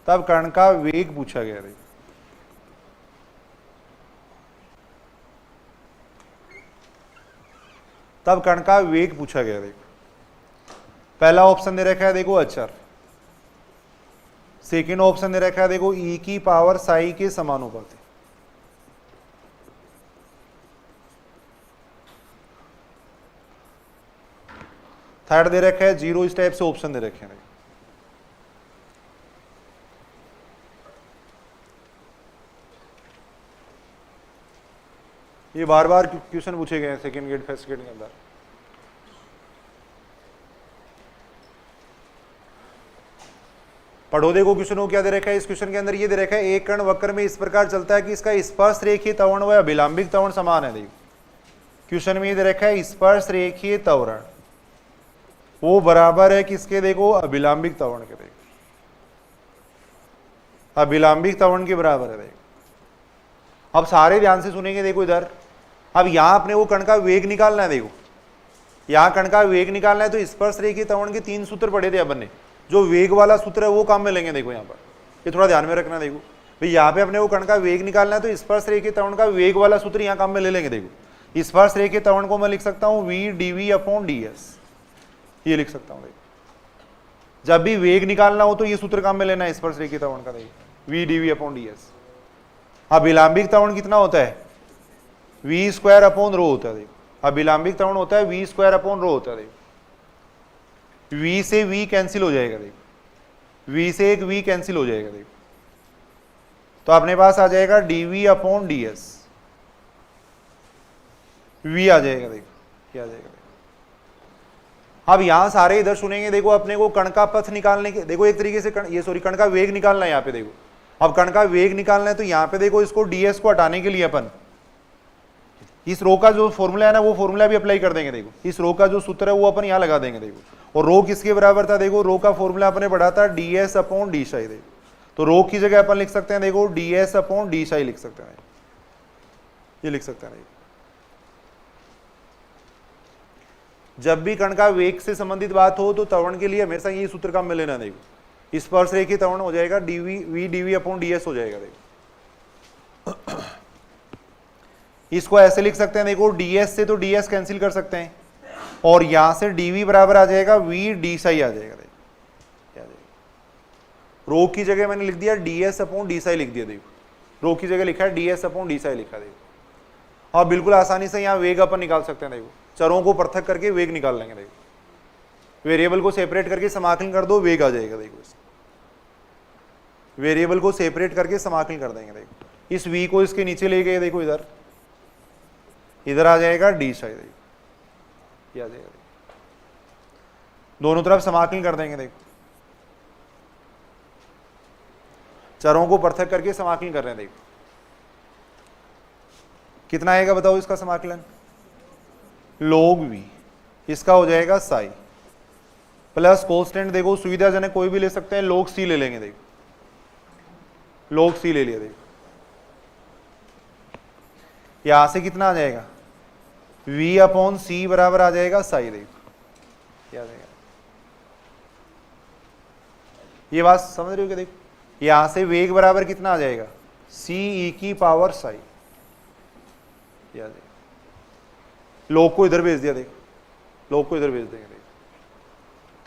A: तब कण का वेग पूछा गया। देखो तब कण का वेग पूछा गया। देखो पहला ऑप्शन दे रखा है देखो अचर, सेकेंड ऑप्शन दे रखा है देखो e की पावर साई के समानुपाती, थर्ड दे रखा है जीरो। इस टाइप से ऑप्शन दे रखे हैं। ये बार बार क्वेश्चन पूछे गए हैं सेकेंड गेट फर्स्ट गेट के अंदर। पढ़ो देखो क्वेश्चन को क्या दे रखा है। इस क्वेश्चन के अंदर ये दे रखा है एक कण वक्र में इस प्रकार चलता है कि इसका स्पर्श रेखीय त्वरण व अभिलंबिक त्वरण समान है। देखो क्वेश्चन में ये दे रखा है स्पर्श रेखीय त्वरण वो बराबर है किसके, देखो अभिलंबिक त्वरण के। देखो अभिलंबिक त्वरण के बराबर है। देखो अब सारे ध्यान से सुनेंगे। देखो इधर अब यहां अपने वो कण का वेग निकालना है। देखो यहां कण का वेग निकालना है तो स्पर्श रेखीय त्वरण के 3 सूत्र पढ़े थे अपन ने। जो वेग वाला सूत्र है वो काम में लेंगे। देखो यहाँ पर ये थोड़ा ध्यान में रखना। देखो भाई यहाँ पे अपने वो कण का वेग निकालना है तो स्पर्श रेखीय त्वरण का वेग वाला सूत्र यहाँ काम में ले लेंगे। देखो स्पर्श रेखीय त्वरण को मैं लिख सकता हूँ v dv अपॉन ds, ये लिख सकता हूँ। देखो जब भी वेग निकालना हो तो ये सूत्र काम में लेना है स्पर्श रेखीय त्वरण का। देखो v dv अपॉन ds। अभिलंबिक त्वरण कितना होता है, v स्क्वायर अपॉन रो होता है। देखो अभिलंबिक त्वरण होता है v स्क्वायर अपॉन रो होता है। देखो v से v कैंसिल हो जाएगा। देखो v से एक v कैंसिल हो जाएगा। देखो तो अपने पास आ जाएगा dv अपॉन ds, v आ जाएगा। देखो क्या आ जाएगा। अब यहां सारे इधर सुनेंगे। देखो अपने को कण का पथ निकालने के, देखो एक तरीके से कण का वेग निकालना है यहाँ पे। देखो अब कण का वेग निकालना है तो यहाँ पे देखो इसको ds को हटाने के लिए अपन इस रो का जो फॉर्मूला है ना वो फॉर्मूला भी अप्लाई कर देंगे। देखो इस रो का जो सूत्र है वो अपन यहाँ लगा देंगे। देखो और रो किसके बराबर था, देखो रो का फॉर्मूला अपने पढ़ा था ds अपॉन डी साई। देखो तो रो की जगह अपन लिख सकते हैं देखो ds अपॉन डी साई लिख सकते हैं। ये लिख सकते हैं। जब भी कण का वेग से संबंधित बात हो तो त्वरण के लिए हमेशा ये सूत्र काम में लेना है। देखो स्पर्श रेखीय त्वरण हो जाएगा v dv अपॉन ds हो जाएगा। देखो इसको ऐसे लिख सकते हैं। देखो ds से तो ds कैंसिल कर सकते हैं और यहां से dv बराबर आ जाएगा v d साई आ जाएगा। देखो क्या आ जाएगा। रो की जगह मैंने लिख दिया ds अपॉन डी साई लिख दिया। देखो रो की जगह लिखा है ds अपॉन डी साई लिखा। देखो और बिल्कुल आसानी से यहाँ वेग अपन निकाल सकते हैं। देखो चरों को पृथक करके वेग निकाल लेंगे। देखो वेरिएबल को सेपरेट करके समाकलन कर दो, वेग आ जाएगा। देखो वेरिएबल को सेपरेट करके समाकलन कर देंगे। देखो इस v को इसके नीचे ले गए। देखो इधर आ जाएगा डी साई। देखो ये आ जाएगा। दोनों तरफ समाकलन कर देंगे। देखो चरों को पृथक करके समाकलन कर रहे हैं। देखो कितना आएगा बताओ इसका समाकलन, log v, इसका हो जाएगा साई प्लस कांस्टेंट। देखो सुविधाजनक कोई भी ले सकते हैं, log c ले लेंगे। देखो log c ले लिया। देखो यहां से कितना आ जाएगा v अपॉन c बराबर आ जाएगा साई। देखो क्या आ जाएगा। ये बात समझ रहे हो क्या। देखो यहां से वेग बराबर कितना आ जाएगा c e की पावर साई। लोग को इधर भेज दिया। देखो लोग को इधर भेज देंगे। देखो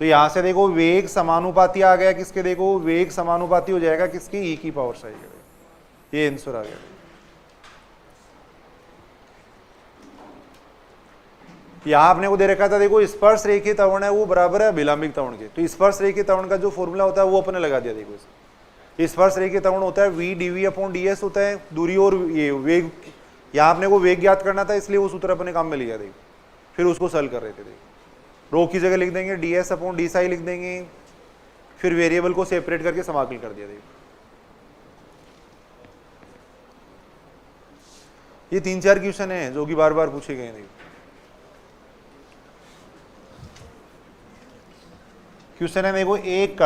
A: तो यहां से देखो वेग समानुपाती आ गया किसके, देखो वेग समानुपाती हो जाएगा किसके, e की पावर साई। ये आंसर आ गया। यहां आपने को दे रखा था देखो स्पर्श रेखीय त्वरण है वो बराबर है अभिलंबिक त्वरण के। तो स्पर्श रेखीय त्वरण का जो फॉर्मूला होता है वो अपने लगा दिया। देखो स्पर्श रेखीय त्वरण होता है v dv अपॉन ds होता है दूरी और ये वेग। यहाँ आपने को वेग ज्ञात करना था इसलिए वो सूत्र अपने काम में लिया। देखो फिर उसको सॉल्व कर रहे थे। देखो रो की जगह लिख देंगे ds अपॉन डी साई लिख देंगे, फिर वेरिएबल को सेपरेट करके समाकलन कर दिया। देखो ये 3-4 क्वेश्चन है जो कि बार बार पूछे गए हैं। देखो क्वेश्चन है देखो एक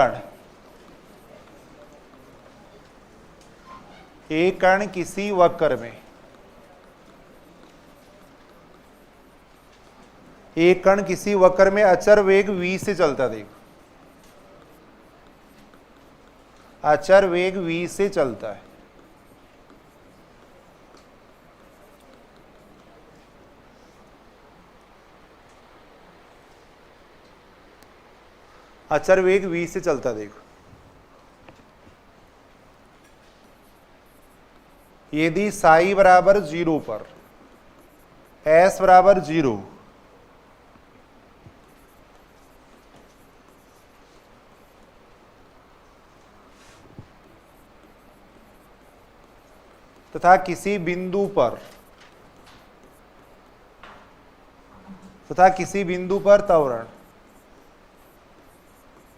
A: कण किसी वक्र में एक कण किसी वक्र में अचर वेग v से चलता, देखो अचर वेग v से चलता है। अचर वेग v से चलता, देखो यदि साई बराबर 0 पर s बराबर 0 तथा किसी बिंदु पर त्वरण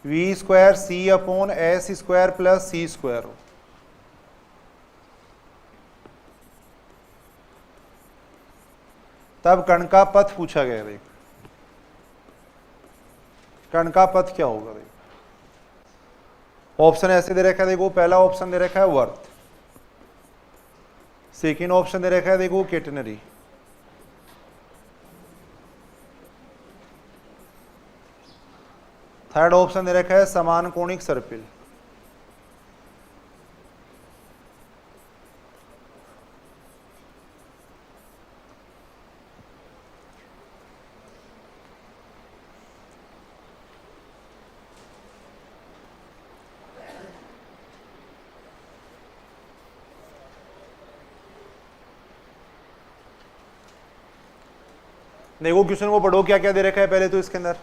A: v स्क्वायर c अपॉन s square plus c square हो, तब कण का पथ पूछा गया। देख कण का पथ क्या होगा, देख ऑप्शन ऐसे दे रखा है, देखो पहला ऑप्शन दे रखा है वर्त, सेकेंड ऑप्शन दे रखा है देखो केटनरी, थर्ड ऑप्शन दे रखा है समान कोणिक सर्पिल, देखो क्वेश्चन को पढ़ो क्या क्या दे रखा है पहले तो इसके अंदर।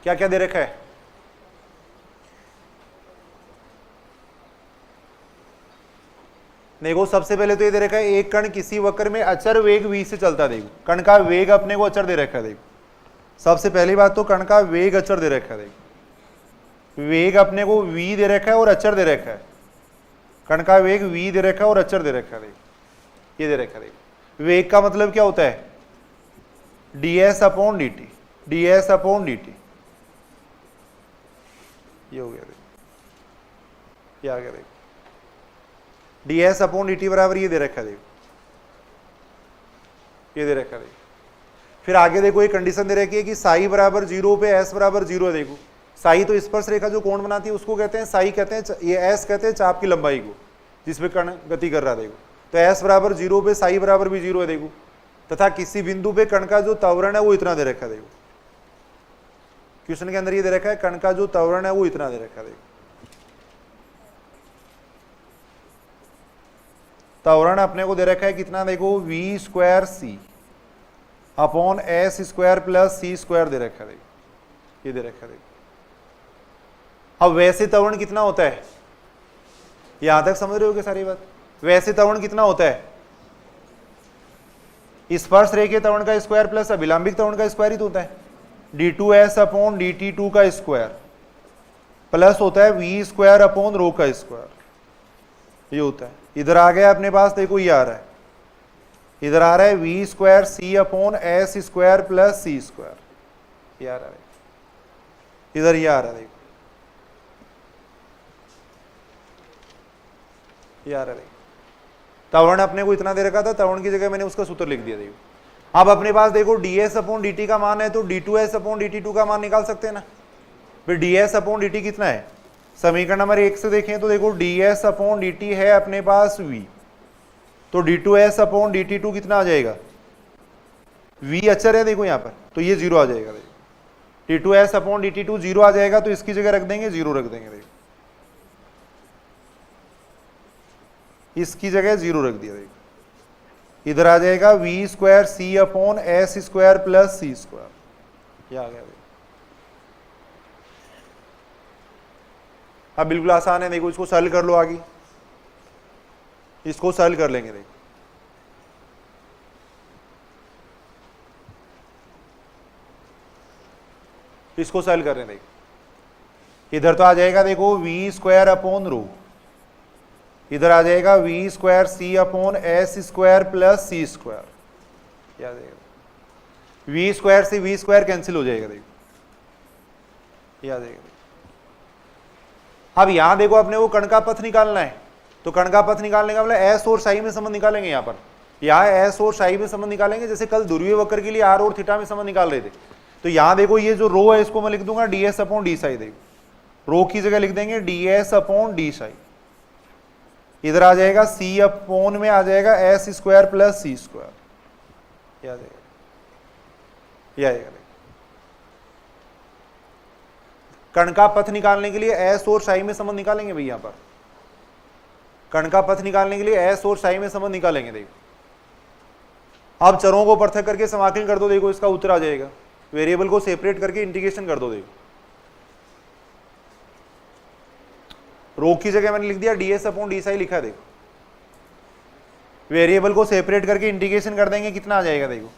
A: क्या क्या दे रखा है, देखो सबसे पहले तो ये दे रखा है एक कण किसी वक्र में अचर वेग v से चलता, देखो कण का वेग अपने को अचर दे रखा है। देखो सबसे पहली बात तो कण का वेग अचर दे रखा है, देखो वेग अपने को v दे रखा है और अचर दे रखा है, कण का वेग v दे रखा है और अचर दे रखा है, देखो ये दे रखा है। देखो वेग का मतलब क्या होता है, ds upon dt, ds upon dt, ये हो गया, देखो ये आ गया। देखो ds अपॉन dt बराबर ये दे रखा है, देखो ये दे रखा है। देखो फिर आगे देखो एक कंडीशन दे रखी है कि साई बराबर 0 पे s बराबर 0 है। देखो साई तो स्पर्श रेखा जो कोण बनाती है उसको कहते हैं साई, कहते हैं ये s कहते हैं चाप की लंबाई को जिसमें कण गति कर रहा है। देखो तो s बराबर 0 पे साई बराबर भी 0 है। देखो तथा किसी बिंदु पे कण का जो त्वरण है वो इतना दे रखा है। देखो क्वेश्चन के अंदर ये दे रखा है कण का जो त्वरण है वो इतना दे रखा है। देखो त्वरण अपने को दे रखा है कितना, देखो v स्क्वायर c अपॉन s square plus c square दे रखा है। देखो ये दे रखा है। देखो अब वैसे त्वरण कितना होता है, यहां तक समझ रहे हो क्या सारी बात। वैसे त्वरण कितना होता है, स्पर्श रेखीय त्वरण का स्क्वायर प्लस अभिलंबिक त्वरण का स्क्वायर ही तो होता है। d2s अपॉन dt2 का स्क्वायर प्लस होता है v स्क्वायर अपॉन रो का स्क्वायर, ये होता है। इधर आ गया अपने पास, देखो ये आ रहा है, इधर आ रहा है v स्क्वायर c अपॉन s square plus c square, ये आ रहा है। इधर ये आ रहा है, देखो ये आ रहा है। त्वरण अपने को इतना दे रखा था, त्वरण की जगह मैंने उसका सूत्र लिख दिया। देखो अब अपने पास देखो ds अपॉन dt का मान है तो d2s अपॉन dt2 का मान निकाल सकते हैं ना। फिर ds अपॉन dt कितना है, समीकरण नंबर 1 से देखें तो देखो ds अपॉन dt है अपने पास v, तो d2s अपॉन dt2 कितना आ जाएगा, v अचर है देखो यहाँ पर, तो ये 0 आ जाएगा। देखो d2s अपॉन dt2 0 आ जाएगा, तो इसकी जगह रख देंगे 0 रख देंगे। देखो इसकी जगह 0 रख दिया। देखो इधर आ जाएगा v स्क्वायर c अपॉन s square plus c square, ये आ गया। अब बिल्कुल आसान है, देखो इसको सॉल्व कर लो आगे, इसको सॉल्व कर लेंगे। देखो इसको सॉल्व कर रहे हैं। देखो इधर तो आ जाएगा देखो v स्क्वायर अपॉन रो, इधर आ जाएगा v स्क्वायर c अपॉन s square plus c square, क्या जाएगा, v स्क्वायर से v स्क्वायर कैंसिल हो जाएगा। देखो ये आ जाएगा। अब यहां देखो अपने को कण का पथ निकालना है, तो कण का पथ निकालने का मतलब एस और साई में संबंध निकालेंगे। यहाँ पर यहाँ एस और साई में संबंध निकालेंगे, जैसे कल ध्रुवीय वक्र के लिए आर और थीटा में संबंध निकाल रहे थे। तो यहां देखो ये जो रो है इसको मैं लिख दूंगा ds अपॉन डी साई। देखो रो की जगह लिख देंगे ds अपॉन डी साई। इधर आ जाएगा c अपॉन में आ जाएगा s square plus c square, ये आ जाएगा, ये आएगा। कण का पथ निकालने के लिए एस और साई में संबंध निकालेंगे भाई। यहां पर कण का पथ निकालने के लिए एस और साई में संबंध निकालेंगे। देखो अब चरों को पृथक करके समाकलन कर दो, देखो इसका उत्तर आ जाएगा। वेरिएबल को सेपरेट करके इंटीग्रेशन कर दो। देखो रो की जगह मैंने लिख दिया ds अपॉन डी साई लिखा है। देखो वेरिएबल को सेपरेट करके इंटीग्रेशन कर देंगे, कितना आ जाएगा। देखो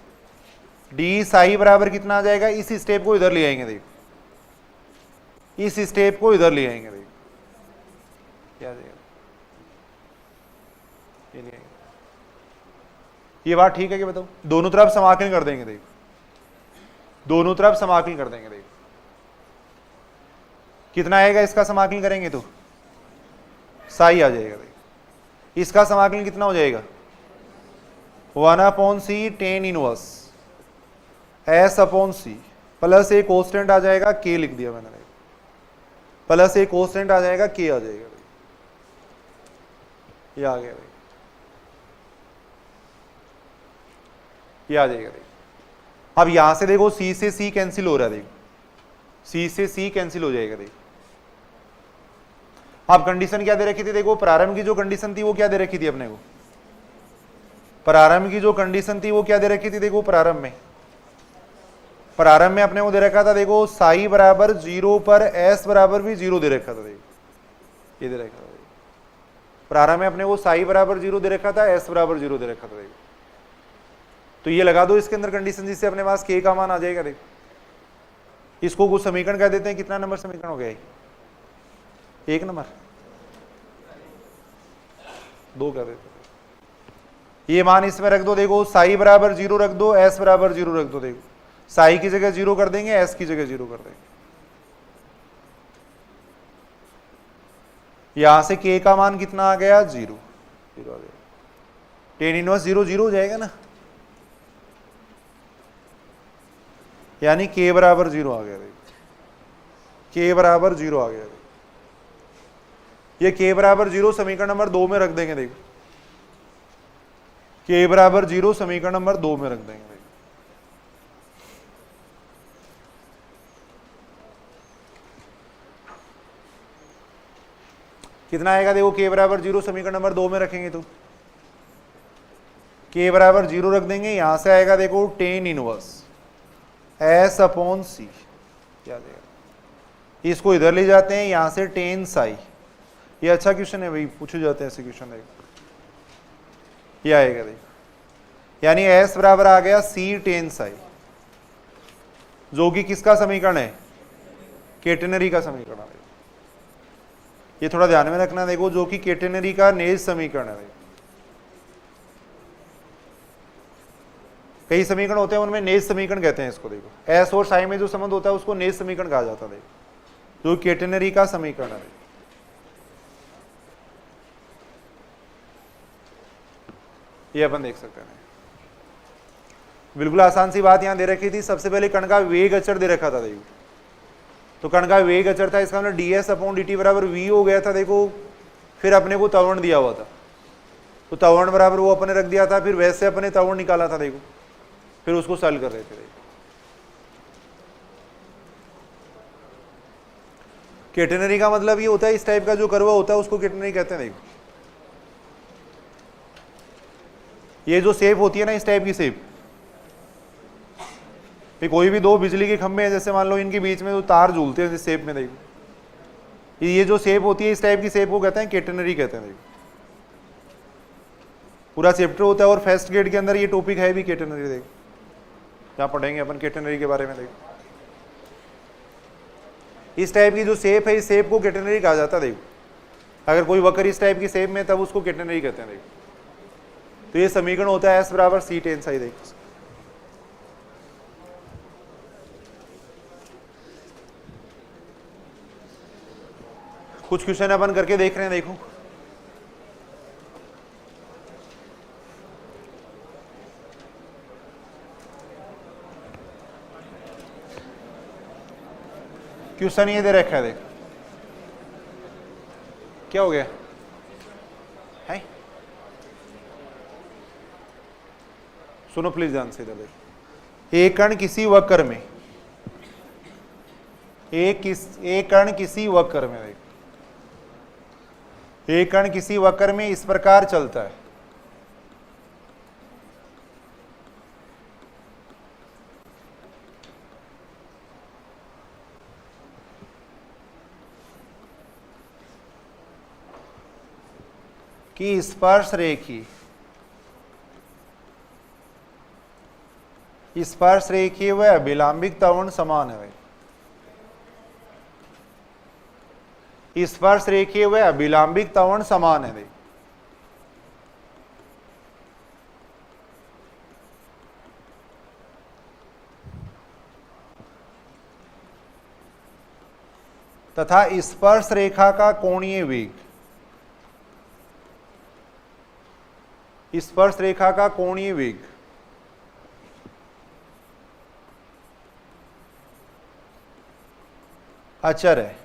A: डी साई बराबर कितना आ जाएगा, इस स्टेप को इधर ले आएंगे। देखो इस स्टेप को इधर ले आएंगे। देखो क्या आ जाएगा, ये ले आएंगे। ये बात ठीक है कि बताओ, दोनों तरफ समाकलन कर देंगे। देखो दोनों तरफ समाकलन कर देंगे। देखो कितना आएगा, इसका समाकलन करेंगे तो साई आ जाएगा। देखो इसका समाकलन कितना हो जाएगा, 1/c tan inverse s upon C plus एक कोस्टेंट आ जाएगा k, लिख दिया मैंने। प्लस एक कोस्टेंट आ जाएगा k आ जाएगा। ये आ गया, ये आ जाएगा। देखो अब यहां से देखो c से c कैंसिल हो रहा है। देखो c से c कैंसिल हो जाएगा। देखो अब कंडीशन क्या दे रखी थी, देखो प्रारंभ की जो कंडीशन थी वो क्या दे रखी थी अपने को, प्रारंभ की जो कंडीशन थी वो क्या दे रखी थी। देखो प्रारंभ में अपने को दे रखा था, देखो साई बराबर 0 पर s बराबर भी 0 दे रखा था। देखो ये दे रखा था। प्रारंभ में अपने को साई बराबर 0 दे रखा था, s बराबर 0 दे रखा था। देखो तो ये लगा दो इसके अंदर कंडीशन, जिससे अपने पास k का मान आ जाएगा। देखो इसको कुछ समीकरण कह देते हैं। कितना नंबर समीकरण हो गया, 1 नंबर, 2 कर देते। ये मान इसमें रख दो। देखो साई बराबर 0 रख दो, s बराबर 0 रख दो। देखो साई की जगह 0 कर देंगे, s की जगह 0 कर देंगे। यहां से k का मान कितना आ गया, 0 आ गया। tan इनवर्स 0 0 हो जाएगा ना, यानी k बराबर 0 आ गया। k बराबर 0 आ गया। ये k बराबर 0 समीकरण नंबर 2 में रख देंगे। देखो k बराबर 0 समीकरण नंबर 2 में रख देंगे। कितना आएगा, देखो k बराबर 0 समीकरण नंबर 2 में रखेंगे तो k बराबर 0 रख देंगे। यहां से आएगा देखो tan इनवर्स s अपॉन सी, क्या देगा। इसको इधर ले जाते हैं, यहां से tan साई। ये अच्छा क्वेश्चन है भाई, पूछे जाते हैं ऐसे क्वेश्चन। देखो ये आएगा। देखो यानी s बराबर आ गया c tan साई, जो कि किसका समीकरण है, केटेनरी का समीकरण है। ये थोड़ा ध्यान में रखना। देखो जो कि केटेनरी का नेज समीकरण है। कई समीकरण होते हैं उनमें नेज समीकरण कहते हैं इसको। देखो एस और साई में जो संबंध होता है उसको नेज समीकरण कहा जाता है। देखो जो केटेनरी का समीकरण है। ये अपन देख सकते हैं। बिल्कुल आसान सी बात यहां दे रखी थी। सबसे पहले कण का वेग अचर दे रखा था। देखो तो कण का वेग अचर था, इसका मतलब ds अपॉन dt बराबर v हो गया था। देखो फिर अपने को त्वरण दिया हुआ था, तो त्वरण बराबर वो अपने रख दिया था। फिर वैसे अपने त्वरण निकाला था। देखो फिर उसको सॉल्व कर रहे थे। केटेनरी का मतलब ये होता है, इस टाइप का जो कर्व होता है उसको केटेनरी कहते हैं। देखो ये जो शेप होती है ना, इस टाइप की शेप, कोई भी दो बिजली के खंभे हैं, जैसे मान लो इनके बीच में जो तार झूलते हैं इस शेप में। देखो ये जो शेप होती है, इस टाइप की शेप को कहते हैं केटेनरी कहते हैं। देखो पूरा चैप्टर होता है और फर्स्ट ग्रेड के अंदर ये टॉपिक है भी केटेनरी। देखो यहाँ पढ़ेंगे अपन केटेनरी के बारे में। देखो इस टाइप की जो शेप है, इस शेप को केटेनरी कहा जाता है। देखो अगर कोई वक्र इस टाइप की शेप में, तब उसको केटेनरी कहते हैं। देखो तो ये समीकरण होता है s बराबर c tan साई। देखो कुछ क्वेश्चन अपन करके देख रहे हैं, देखो क्वेश्चन ये दे रखा है, देख क्या हो गया है, सुनो प्लीज ध्यान से इधर देखो। एक कण किसी वक्र में, एक कण किसी वक्र में, देख एक कण किसी वक्र में इस प्रकार चलता है, कि स्पर्श रेखीय व अभिलंबिक त्वरण समान है। स्पर्श रेखीय व अभिलंबिक त्वरण समान है। तथा स्पर्श रेखा का कोणीय वेग, स्पर्श रेखा का कोणीय वेग अचर है।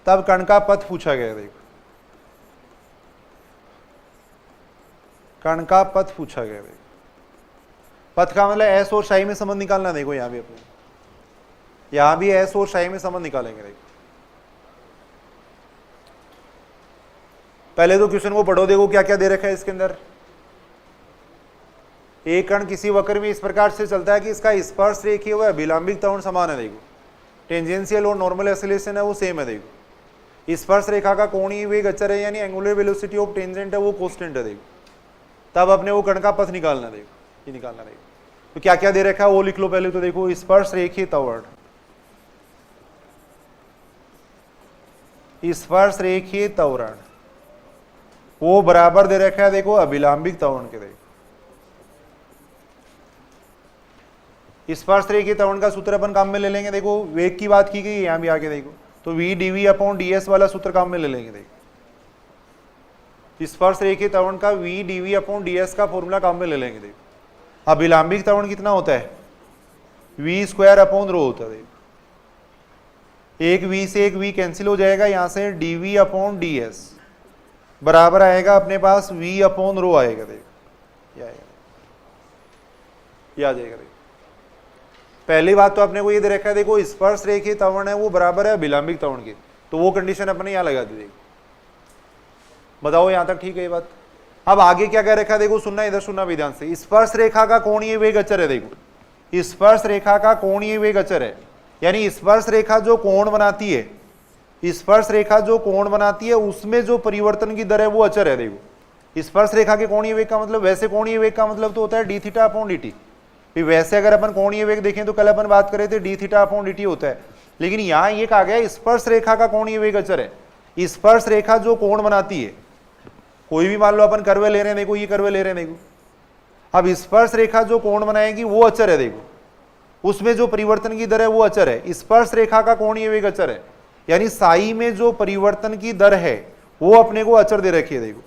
A: तब कण का पथ पूछा गया, देखो कण का पथ पूछा गया, देखो पथ का मतलब एस और शाई में संबंध निकालना। देखो यहां भी अपने, यहां भी एस और शाई में संबंध निकालेंगे। देखो पहले तो क्वेश्चन को पढ़ो, देखो क्या क्या दे रखा है इसके अंदर। एक कण किसी वक्र में इस प्रकार से चलता है कि इसका स्पर्श रेखीय व अभिलंबिक त्वरण समान है। देखो टेंजेंशियल और नॉर्मल एक्सीलरेशन है वो सेम है। देखो स्पर्श रेखा का कोणीय वेग अचर है, यानी एंगुलर वेलोसिटी ऑफ टेंजेंट है वो कांस्टेंट है। देखो तब अपने वो कण का पथ निकालना, देखो ये निकालना। देखो तो क्या क्या दे रखा है वो लिख लो पहले तो। देखो स्पर्श रेखीय त्वरण, स्पर्श रेखीय त्वरण वो बराबर दे रखा है, देखो अभिलंबिक त्वरण के। देखो स्पर्श रेखीय त्वरण का सूत्र अपन काम में ले लेंगे। देखो वेग की बात की गई यहां भी आगे, देखो तो v dv अपॉन ds वाला सूत्र काम में ले लेंगे। देखो स्पर्श रेखीय त्वरण का v dv अपॉन ds का फॉर्मूला काम में ले लेंगे। देखो अभिलंबिक त्वरण कितना होता है, v स्क्वायर अपॉन रो होता है। देखो एक v से एक v कैंसिल हो जाएगा, यहां से dv अपॉन ds बराबर आएगा अपने पास v अपॉन रो आएगा। देखो ये आ जाएगा। देखो पहली बात तो आपने को ये दे रखा है, देखो स्पर्श रेखीय त्वरण है वो बराबर है अभिलंबिक त्वरण के, तो वो कंडीशन अपने यहां लगा दी। देखो बताओ यहां तक ठीक है ये बात। अब आगे क्या कह रखा है, देखो सुनना, इधर सुनना भी ध्यान से। स्पर्श रेखा का कोणीय वेग अचर है। देखो स्पर्श रेखा का कोणीय वेग अचर है, यानी स्पर्श रेखा जो कोण बनाती है, स्पर्श रेखा जो कोण बनाती है उसमें जो परिवर्तन की दर है वो अचर है। देखो स्पर्श रेखा के कोणीय वेग का मतलब, वैसे कोणीय वेग का मतलब तो होता है D theta upon D T. वैसे अगर अपन कोणीय वेग देखें तो कल अपन बात करें थे D theta upon D T होता है, लेकिन यहां ये कहा गया स्पर्श रेखा का कोणीय वेग अचर है। स्पर्श रेखा जो कोण बनाती है, कोई भी मान लो अपन कर्व ले रहे हैं, देखो ये कर्व ले रहे हैं। देखो अब स्पर्श रेखा जो कोण बनाएगी वो अचर है। देखो उसमें जो परिवर्तन की दर है वो अचर है। स्पर्श रेखा का कोणीय वेग अचर है, यानी साई में जो परिवर्तन की दर है वो अपने को अचर दे रखी है। देखो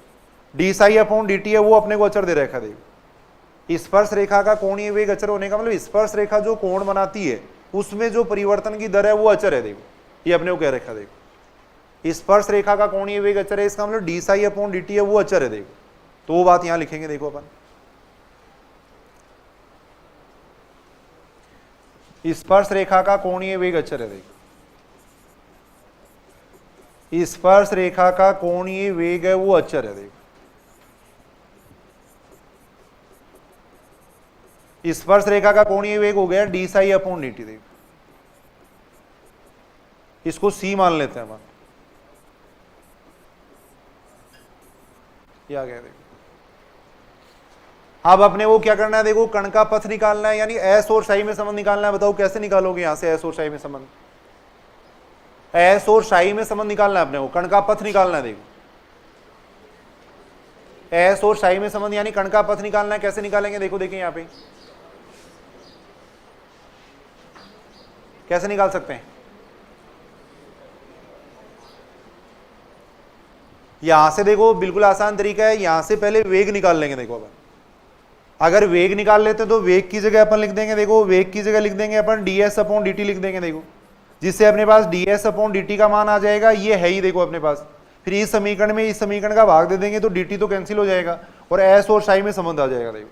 A: D psi upon D T है वो अपने को अचर दे रखा है। देखो स्पर्श रेखा का कोणीय वेग अचर होने का मतलब स्पर्श रेखा जो कोण बनाती है उसमें जो परिवर्तन की दर है वो अचर है। देखो ये अपने को कह रखा है। देखो स्पर्श रेखा का कोणीय वेग अचर है, इसका मतलब D psi upon D T है वो अचर है। देखो तो वो बात यहां लिखेंगे। देखो अपन स्पर्श रेखा का कोणीय वेग अचर है। देखो स्पर्श रेखा का कोणीय वेग है वो अचर है। देखो स्पर्श रेखा का कोणीय वेग हो गया D psi upon D T. देखो इसको सी मान लेते हैं अपन, ये आ गया। देखो अब अपने वो क्या करना है, देखो कण का पथ निकालना है, यानी एस और साई में संबंध निकालना है। बताओ कैसे निकालोगे यहां से एस और साई में संबंध, एस और साई में संबंध निकालना है अपने को, कण का पथ निकालना है। देखो एस और साई में संबंध यानी कण का पथ निकालना है। कैसे निकालेंगे देखो, देखिए यहां पे कैसे निकाल सकते हैं? यहां से देखो बिल्कुल आसान तरीका है, यहां से पहले वेग निकाल लेंगे। देखो अपन अगर वेग निकाल लेते तो वेग की जगह अपन लिख देंगे, देखो वेग की जगह लिख देंगे अपन ds अपॉन dt लिख देंगे। देखो जिससे अपने पास ds अपॉन dt का मान आ जाएगा, ये है ही देखो अपने पास। फिर इस समीकरण में इस समीकरण का भाग दे देंगे तो dt तो कैंसिल हो जाएगा और s और साई में संबंध आ जाएगा। देखो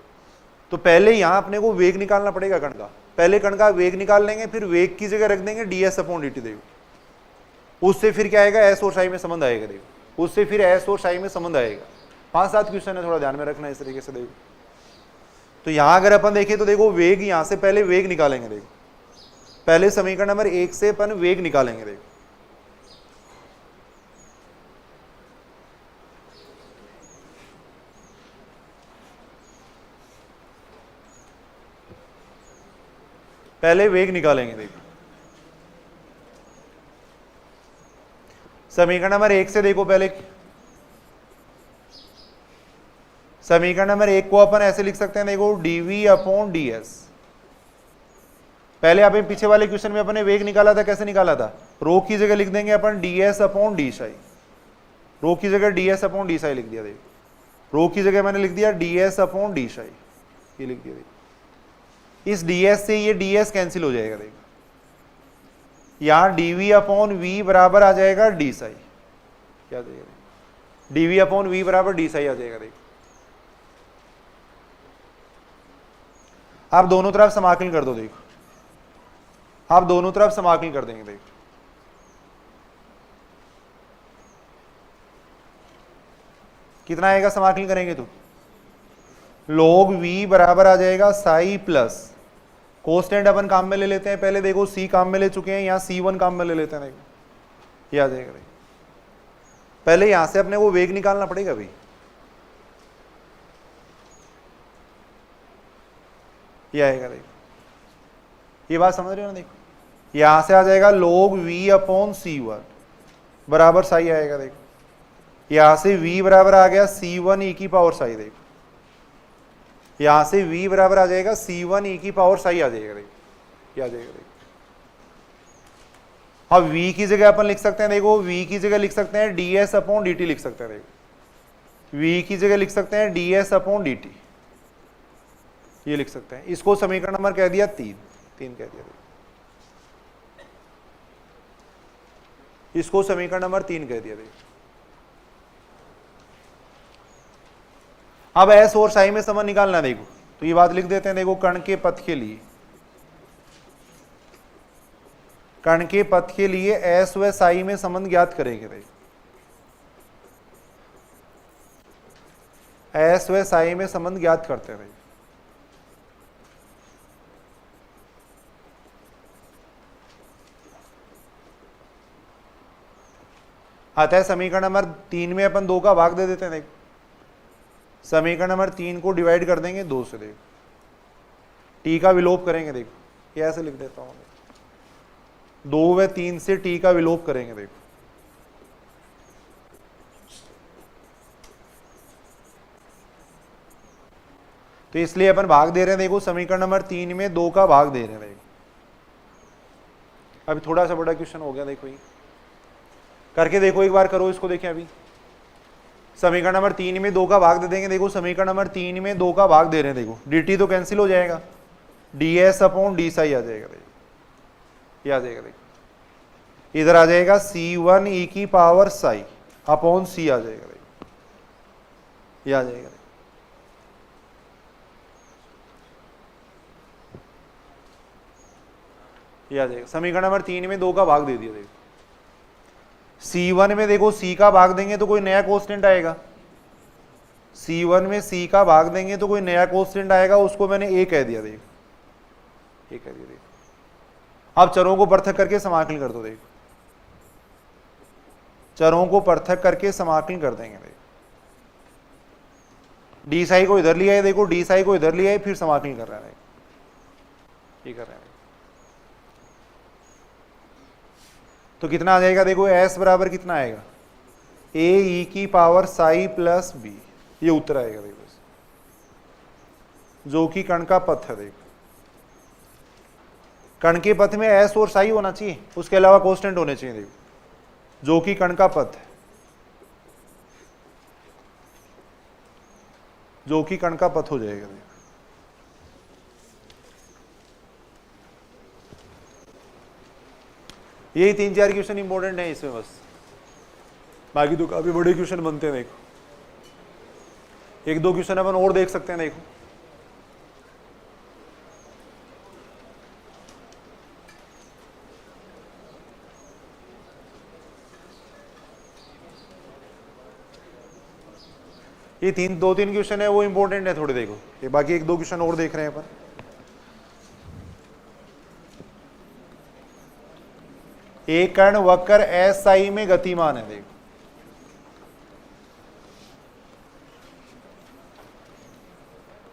A: तो पहले यहां अपने को वेग निकालना पड़ेगा कण का, पहले कण का वेग निकाल लेंगे, फिर वेग की जगह रख देंगे ds अपॉन dt। देखो उससे फिर क्या आएगा, s और साई में संबंध आएगा। देखो उससे फिर s और साई में संबंध आएगा। 5-7 क्वेश्चन है, थोड़ा ध्यान में रखना इस तरीके से। देखो तो यहां अगर अपन देखें तो देखो वेग, यहां से पहले वेग निकालेंगे। देखो पहले समीकरण नंबर 1 से अपन वेग निकालेंगे। देखो पहले वेग निकालेंगे। देखो समीकरण नंबर 1 से देखो पहले समीकरण नंबर 1 को अपन ऐसे लिख सकते हैं, देखो dv अपॉन ds। पहले अपन पीछे वाले क्वेश्चन में अपने वेग निकाला था, कैसे निकाला था? रो की जगह लिख देंगे अपन ds अपॉन डी साई, रो की जगह ds अपॉन डी साई लिख दिया। देखो रो की जगह मैंने लिख दिया ds अपॉन डी साई, ये लिख दिया। देखो इस ds से ये ds कैंसिल हो जाएगा। देखो यहां dv अपॉन v बराबर आ जाएगा डी साई, क्या आ जाएगा? dv अपॉन v बराबर डी साई आ जाएगा। देखो आप दोनों तरफ समाकलन कर दो। देखो आप दोनों तरफ समाकलन कर देंगे। देखो कितना आएगा समाकलन करेंगे तो log v बराबर आ जाएगा साई प्लस कोस्टेंट अपन काम में ले लेते हैं पहले। देखो c काम में ले चुके हैं, यहां c1 काम में ले लेते हैं। देखो ये आ जाएगा। देखो पहले यहां से अपने को वेग निकालना पड़ेगा भाई, ये आएगा। देखो ये बात समझ रहे हो ना? देखो यहां से आ जाएगा log v अपॉन c1 बराबर साई आएगा। देखो यहां से v बराबर आ गया c1 e की पावर साई। देखो यहां से v बराबर आ जाएगा c1 e की पावर साई आ जाएगा। देखो क्या आ जाएगा? देखो अब v की जगह अपन लिख सकते हैं, देखो v की जगह लिख सकते हैं ds अपॉन dt लिख सकते हैं। देखो v की जगह लिख सकते हैं ds अपॉन dt, ये लिख सकते हैं। इसको समीकरण नंबर कह दिया 3 कह दिया। इसको समीकरण नंबर 3 कह दिया। अब s और साई में संबंध निकालना। देखो तो ये बात लिख देते हैं। देखो कण के पथ के लिए s व साई में संबंध ज्ञात करेंगे। देखो s व साई में संबंध ज्ञात करते हैं। अतः समीकरण नंबर 3 में अपन 2 का भाग दे देते हैं। देखो समीकरण नंबर 3 को डिवाइड कर देंगे 2 से। देखो t का विलोप करेंगे। देखो ये ऐसे लिख देता हूं, 2 व 3 से t का विलोप करेंगे। देखो तो इसलिए अपन भाग दे रहे हैं। देखो समीकरण नंबर 3 में 2 का भाग दे रहे हैं। देखो अभी थोड़ा सा बड़ा क्वेश्चन हो गया। देखो ये करके देखो एक बार, करो इसको। देखिए अभी समीकरण नंबर 3 में 2 का भाग दे देंगे। देखो समीकरण नंबर 3 में 2 का भाग दे रहे हैं। देखो dt तो कैंसिल हो जाएगा, ds अपॉन डी साई आ जाएगा। देखो ये आ जाएगा। देखो इधर आ जाएगा c1 e की पावर साई अपॉन c आ जाएगा। देखो ये आ जाएगा। ये आ जाएगा। समीकरण नंबर 3 में 2 का भाग दे दिया। देखो c1 में देखो c का भाग देंगे तो कोई नया कोस्टेंट आएगा। c1 में c का भाग देंगे तो कोई नया कोस्टेंट आएगा, उसको मैंने a कह दिया। देखो ये कह दिया। देखो अब चरों को पृथक करके समाकलन कर दो। देखो चरों को पृथक करके समाकलन कर देंगे। देखो डी साई को इधर लिया है, देखो डी साई को इधर लिया है, फिर समाकलन कर रहे हैं। ये कर रहे हैं। तो कितना आ जाएगा? देखो s बराबर कितना आएगा, a e की पावर साई प्लस b, ये उत्तर आएगा। देखो जो कि कण का पथ है। देखो कण के पथ में एस और साई होना चाहिए, उसके अलावा कांस्टेंट होने चाहिए देखो, जो कि कण का पथ है, जो कि कण का पथ हो जाएगा। यही 3-4 क्वेश्चन इंपॉर्टेंट है इसमें बस, बाकी तो काफी बड़े क्वेश्चन बनते हैं देखो। 1-2 क्वेश्चन अपन और देख सकते हैं देखो। ये 2-3 क्वेश्चन है वो इंपॉर्टेंट है थोड़े देखो, ये बाकी 1-2 क्वेश्चन और देख रहे हैं अपन। एक कण वक्र एस साई में गतिमान है देखो,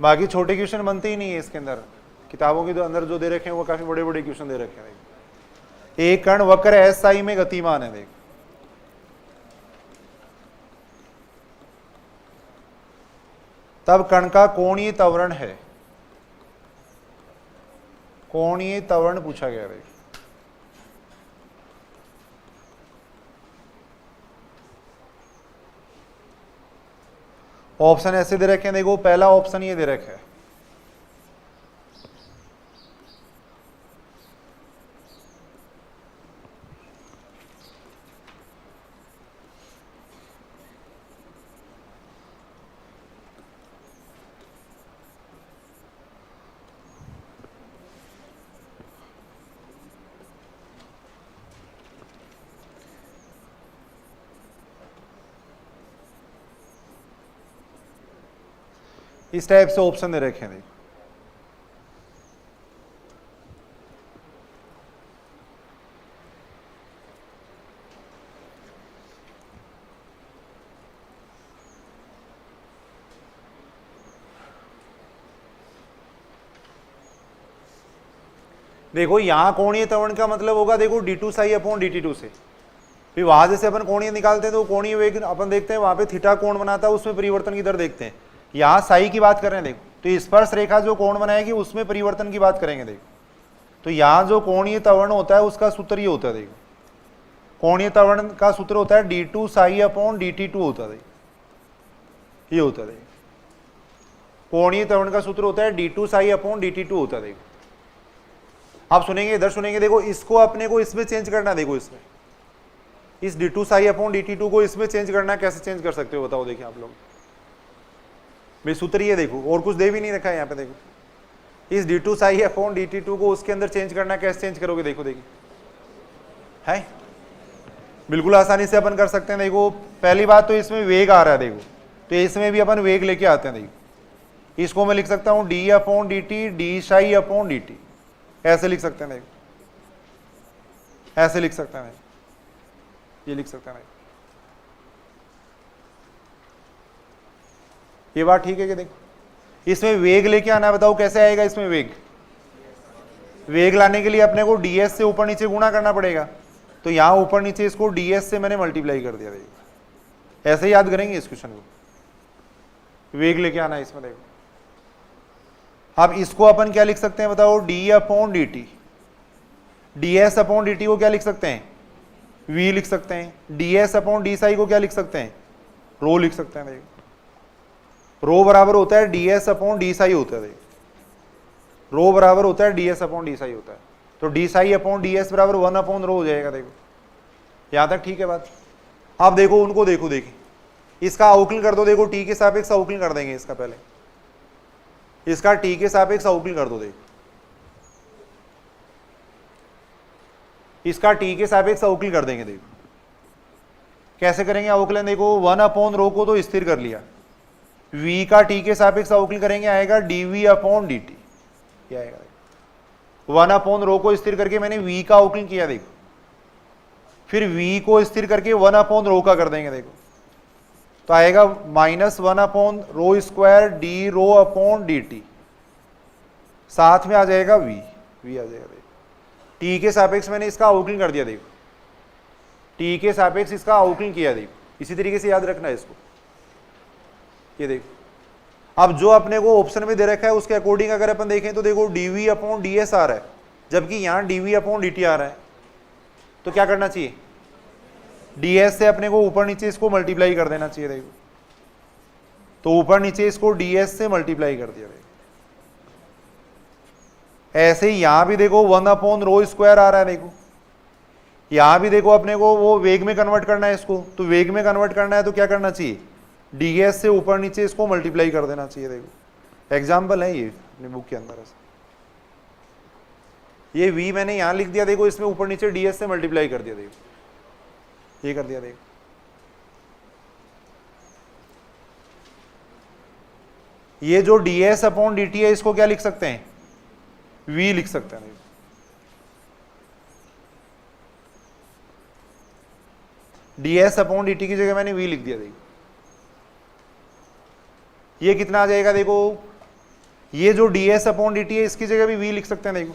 A: बाकी छोटे क्वेश्चन बनते ही नहीं है इसके अंदर, किताबों के अंदर जो दे रखे हैं वो काफी बड़े बड़े क्वेश्चन दे रखे हैं देखो। एक कण वक्र एस साई में गतिमान है देखो, तब कण का कोणीय त्वरण है, कोणीय त्वरण पूछा गया देखो। ऑप्शन ऐसे दे रखे हैं देखो, पहला ऑप्शन ये दे रखा है, इस टाइप से ऑप्शन दे रखे हैं देखो। देखो यहां कोणीय त्वरण का मतलब होगा देखो d2 साई अपॉन dt2 से, फिर वहां जैसे अपन कोणीय निकालते हैं तो कोणीय वेग अपन देखते हैं, वहां पे थीटा कोण बनाता है, उसमें परिवर्तन की दर देखते हैं। यहां साई की बात कर रहे हैं देखो, तो स्पर्श रेखा जो कोण बनाएगी उसमें परिवर्तन की बात करेंगे देखो। तो यहां जो कोणीय त्वरण होता है उसका सूत्र ये होता है देखो, कोणीय त्वरण का सूत्र होता है d2 साई अपॉन dt2 होता है, ये होता है। कोणीय त्वरण का सूत्र होता है d2 साई अपॉन dt2 होता है। आप सुनेंगे, इधर सुनेंगे देखो, इसको अपने को इसमें चेंज करना, देखो इसमें इस d2 साई अपॉन dt2 को इसमें चेंज करना, कैसे चेंज कर सकते हो बताओ। देखिए आप लोग, भाई सूत्र ये देखो, और कुछ दे भी नहीं रखा है यहाँ पे देखो, इस d2 साई अपॉन dt2 को उसके अंदर चेंज करना, कैसे चेंज करोगे देखो। देखिए है बिल्कुल आसानी से अपन कर सकते हैं। देखो पहली बात तो इसमें वेग आ रहा है देखो, तो इसमें भी अपन वेग लेके आते हैं देखो। इसको मैं लिख सकता हूं d upon dt d psi upon dt, ऐसे लिख सकते हैं देखो, ऐसे लिख सकते हैं, ये लिख सकते हैं। ये बात ठीक है कि देखो इसमें वेग लेके आना है, बताओ कैसे आएगा इसमें वेग। वेग लाने के लिए अपने को ds से ऊपर नीचे गुणा करना पड़ेगा, तो यहां ऊपर नीचे इसको ds से मैंने मल्टीप्लाई कर दिया देखो। ऐसे याद करेंगे इस क्वेश्चन को, वेग लेके आना है इसमें देखो। अब इसको अपन क्या लिख सकते हैं बताओ, d upon dt, ds upon dt को क्या लिख सकते हैं, v लिख सकते हैं। ds अपॉन d साई को क्या लिख सकते हैं, रो लिख सकते हैं देखो। रो बराबर होता है ds अपॉन d साई होता है, रो बराबर होता है ds अपॉन d साई होता है, तो d साई अपॉन ds बराबर 1 अपॉन रो हो जाएगा देखो। यहां तक ठीक है बात। अब देखो उनको देखो, देखिए इसका अवकलन कर दो देखो, t के सापेक्ष अवकलन कर देंगे इसका, पहले इसका t के सापेक्ष अवकलन कर दो देखो, इसका t के सापेक्ष अवकलन कर देंगे देखो। कैसे करेंगे अवकलन, देखो 1 अपॉन रो को तो स्थिर कर लिया, v का t के सापेक्ष अवकलन करेंगे, आएगा dv अपॉन dt, ये आएगा। 1 अपॉन रो को स्थिर करके मैंने v का अवकलन किया देखो, फिर v को स्थिर करके 1 अपॉन रो का कर देंगे देखो, तो आएगा -1 upon rho square D rho upon dt, साथ में आ जाएगा v आ जाएगा देखो। t के सापेक्ष मैंने इसका अवकलन कर दिया देखो, t के सापेक्ष इसका अवकलन किया देखो। इसी तरीके से याद रखना है इसको, ये देखो। अब जो अपने को ऑप्शन में दे रखा है उसके अकॉर्डिंग अगर अपन देखें तो देखो dv अपॉन ds आ रहा है, जबकि यहाँ dv अपॉन dt आ रहा है, तो क्या करना चाहिए, ds से अपने को ऊपर नीचे इसको मल्टीप्लाई कर देना चाहिए। देखो तो ऊपर नीचे इसको ds से मल्टीप्लाई कर दिया। देखो ऐसे ही यहां भी देखो 1 अपॉन रो स्क्वायर आ रहा है। देखो यहां भी देखो अपने को वो वेग में कन्वर्ट करना है इसको, तो वेग में कन्वर्ट करना है तो क्या करना चाहिए, ds से ऊपर नीचे इसको मल्टीप्लाई कर देना चाहिए। देखो एग्जाम्पल है ये अपनी बुक के अंदर, ये v मैंने यहां लिख दिया, देखो इसमें ऊपर नीचे ds से मल्टीप्लाई कर दिया। देखो ये कर दिया। देखो ये जो ds अपॉन dt है इसको क्या लिख सकते हैं, v लिख सकते हैं। ds अपॉन dt की जगह मैंने v लिख दिया। देखो ये कितना आ जाएगा, देखो ये जो ds अपॉन dt है इसकी जगह भी v लिख सकते हैं। देखो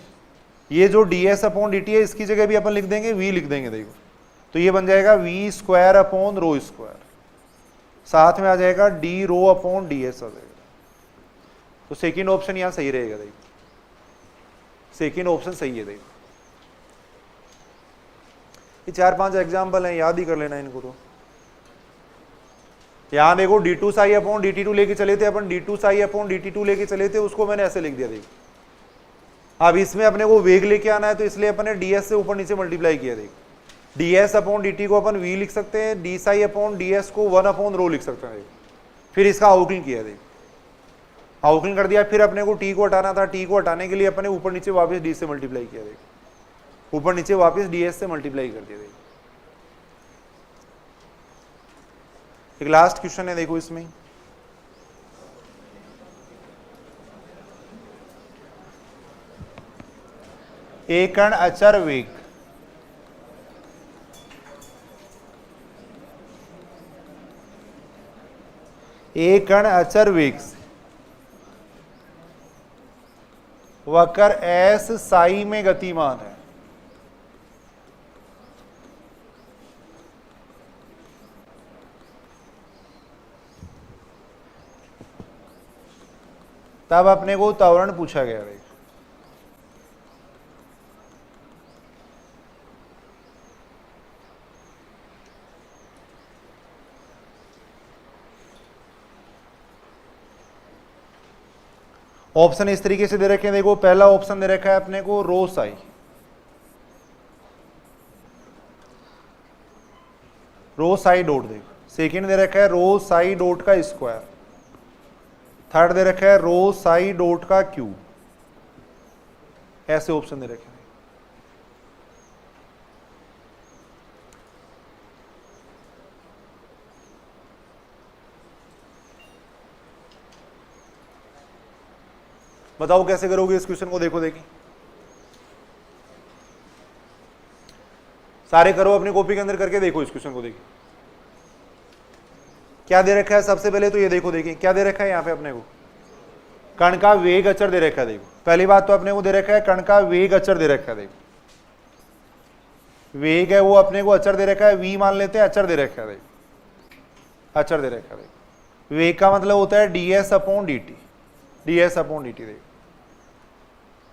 A: ये जो ds अपॉन dt है इसकी जगह भी अपन लिख देंगे v लिख देंगे। देखो तो ये बन जाएगा v square upon rho square, साथ में आ जाएगा d रो अपॉन ds आ जाएगा। तो सेकेंड ऑप्शन यहां सही रहेगा। देखो सेकेंड ऑप्शन सही है। देखो ये 4-5 एग्जाम्पल हैं, याद ही कर लेना इनको। तो यहां देखो d2 साई अपॉन dt2 लेके चले थे अपन, d2 साई अपॉन dt2 लेके चले थे, उसको मैंने ऐसे लिख दिया। देखो अब इसमें अपने को वेग लेके आना है तो इसलिए अपन ने ds से ऊपर नीचे मल्टीप्लाई किया। देखो ds अपॉन dt को अपन v लिख सकते हैं, d साई अपॉन ds को 1 अपॉन रो लिख सकते हैं। देखो फिर इसका आउटलाइन किया। देखो आउटलाइन कर दिया, फिर अपने को t को हटाना था, t को हटाने के लिए अपने ऊपर नीचे वापस d से मल्टीप्लाई किया। देखो ऊपर नीचे वापस ds से मल्टीप्लाई कर दिया। देखो एक लास्ट क्वेश्चन है, देखो इसमें एक कण अचर वेग एक कण अचर वेग से वक्र s साई में गतिमान है। तब अपने को त्वरण पूछा गया। देखो ऑप्शन इस तरीके से दे रखे हैं। देखो पहला ऑप्शन दे रखा है अपने को रो साई, रो साई डॉट। देखो सेकंड दे रखा है रो साई डॉट का स्क्वायर, थर्ड दे रखा है रो साई डॉट का क्यूब। ऐसे ऑप्शन दे रखे हैं। बताओ कैसे करोगे इस क्वेश्चन को। देखो देखिए सारे करो अपनी कॉपी के अंदर करके देखो इस क्वेश्चन को। देखिए क्या दे रखा है, सबसे पहले तो ये देखो। देखिए क्या दे रखा है यहाँ पे अपने को, कण का वेग अचर दे रखा है। देखो पहली बात तो अपने को दे रखा है कण का वेग अचर दे रखा है। देखो वेग है वो अपने को अचर दे रखा है, v मान लेते हैं, अचर दे रखा है। देखो अचर दे रखा है। देखो वेग का मतलब होता है ds upon dt, ds upon dt। देखो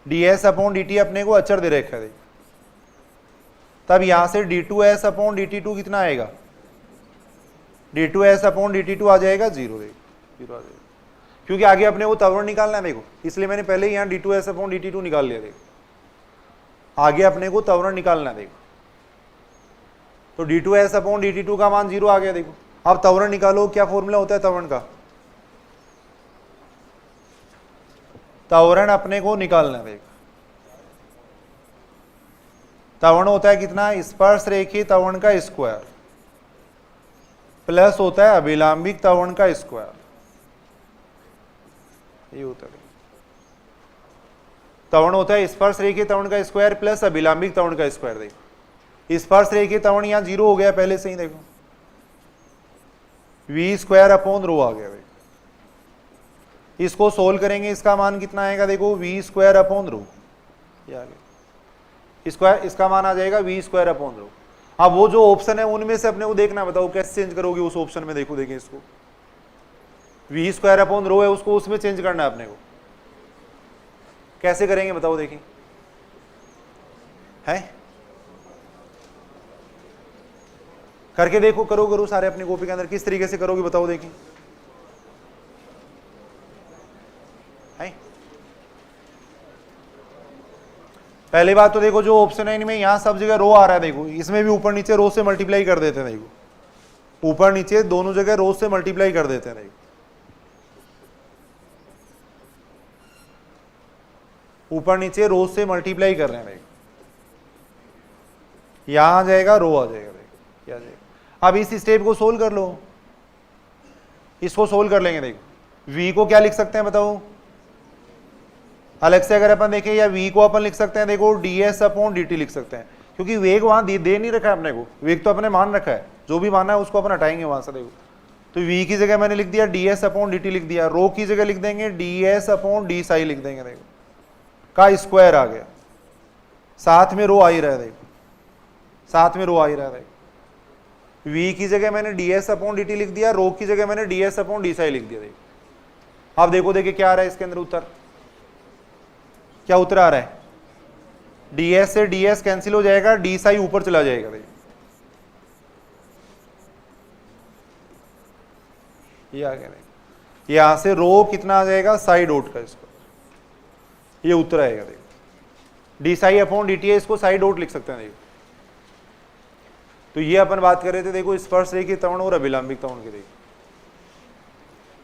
A: ds अपॉन dt अपने को अचर दे रखा है। देखो तब यहां से d2s अपॉन dt2 कितना आएगा, d2s अपॉन dt2 आ जाएगा 0। देखो 0 आ जाएगा, क्योंकि आगे अपने को त्वरण निकालना है। देखो इसलिए मैंने पहले ही यहाँ d2s अपॉन dt2 निकाल लिया। देखो आगे अपने को त्वरण निकालना है। देखो तो d2s अपॉन dt2 का मान 0 आ गया। देखो अब त्वरण निकालो, क्या फॉर्मूला होता है त्वरण का, त्वरण अपने को निकालना है। देखो त्वरण होता है कितना, स्पर्श रेखीय त्वरण का स्क्वायर प्लस होता है अभिलंबिक त्वरण का स्क्वायर। ये होता है त्वरण होता है स्पर्श रेखीय त्वरण का स्क्वायर प्लस अभिलंबिक त्वरण का स्क्वायर। देखो स्पर्श रेखीय त्वरण यहां 0 हो गया पहले से ही। देखो v स्क्वायर अपॉन रो आ गया। देखो इसको सोल्व करेंगे, इसका मान कितना आएगा, देखो v स्क्वायर अपॉन रो, ये आ गया स्क्वायर, इसका मान आ जाएगा v स्क्वायर अपॉन रो। अब वो जो ऑप्शन है उनमें से अपने को देखना, बताओ कैसे चेंज करोगे उस ऑप्शन में। देखो देखिए इसको v स्क्वायर अपॉन रो है, उसको उसमें चेंज करना है अपने को। कैसे करेंगे बताओ। देखिए है। करके देखो, करो सारे अपनी कॉपी के अंदर, किस तरीके से करोगे बताओ, देखिए है। पहली बात तो देखो, जो ऑप्शन है इनमें यहां सब जगह रो आ रहा है, देखो इसमें भी ऊपर नीचे रो से मल्टीप्लाई कर देते हैं, देखो ऊपर नीचे दोनों जगह रो से मल्टीप्लाई कर देते हैं, देखो ऊपर नीचे रो से मल्टीप्लाई कर रहे हैं, देखो यहां आ जाएगा, रो आ जाएगा, देखो क्या जाएगा। अब इस स्टेप को सोल्व कर लो, इसको सोल्व कर लेंगे। देखो v को क्या लिख सकते हैं बताओ, अलग से अगर अपन देखें, या v को अपन लिख सकते हैं, देखो ds अपॉन dt लिख सकते हैं, क्योंकि वेग वहां दे नहीं रखा है अपने को, वेग तो अपने मान रखा है, जो भी माना है उसको अपन हटाएंगे वहां से। देखो तो v की जगह मैंने लिख दिया ds अपॉन dt लिख दिया, रो की जगह लिख देंगे ds अपॉन डी साई लिख देंगे, देखो का स्क्वायर आ गया, साथ में रो आ ही रहा है, देखो साथ में रो आ ही रहा है। देखो v की जगह मैंने ds अपॉन dt लिख दिया, रो की जगह मैंने ds अपॉन डी साई लिख दिया। देखो अब देखो देखिए क्या आ रहा है इसके अंदर उत्तर, क्या उत्तर आ रहा है, ds से ds कैंसिल हो जाएगा, डी साई ऊपर चला जाएगा। देखो ये आ गया, देखो यहां से रो कितना आ जाएगा, साई डॉट का, इसको ये उत्तर आएगा। देखो D psi upon D T है, इसको साई डॉट लिख सकते हैं। देखो तो ये अपन बात कर रहे थे, देखो स्पर्श रेखीय त्वरण और अभिलंबिक त्वरण की। देखो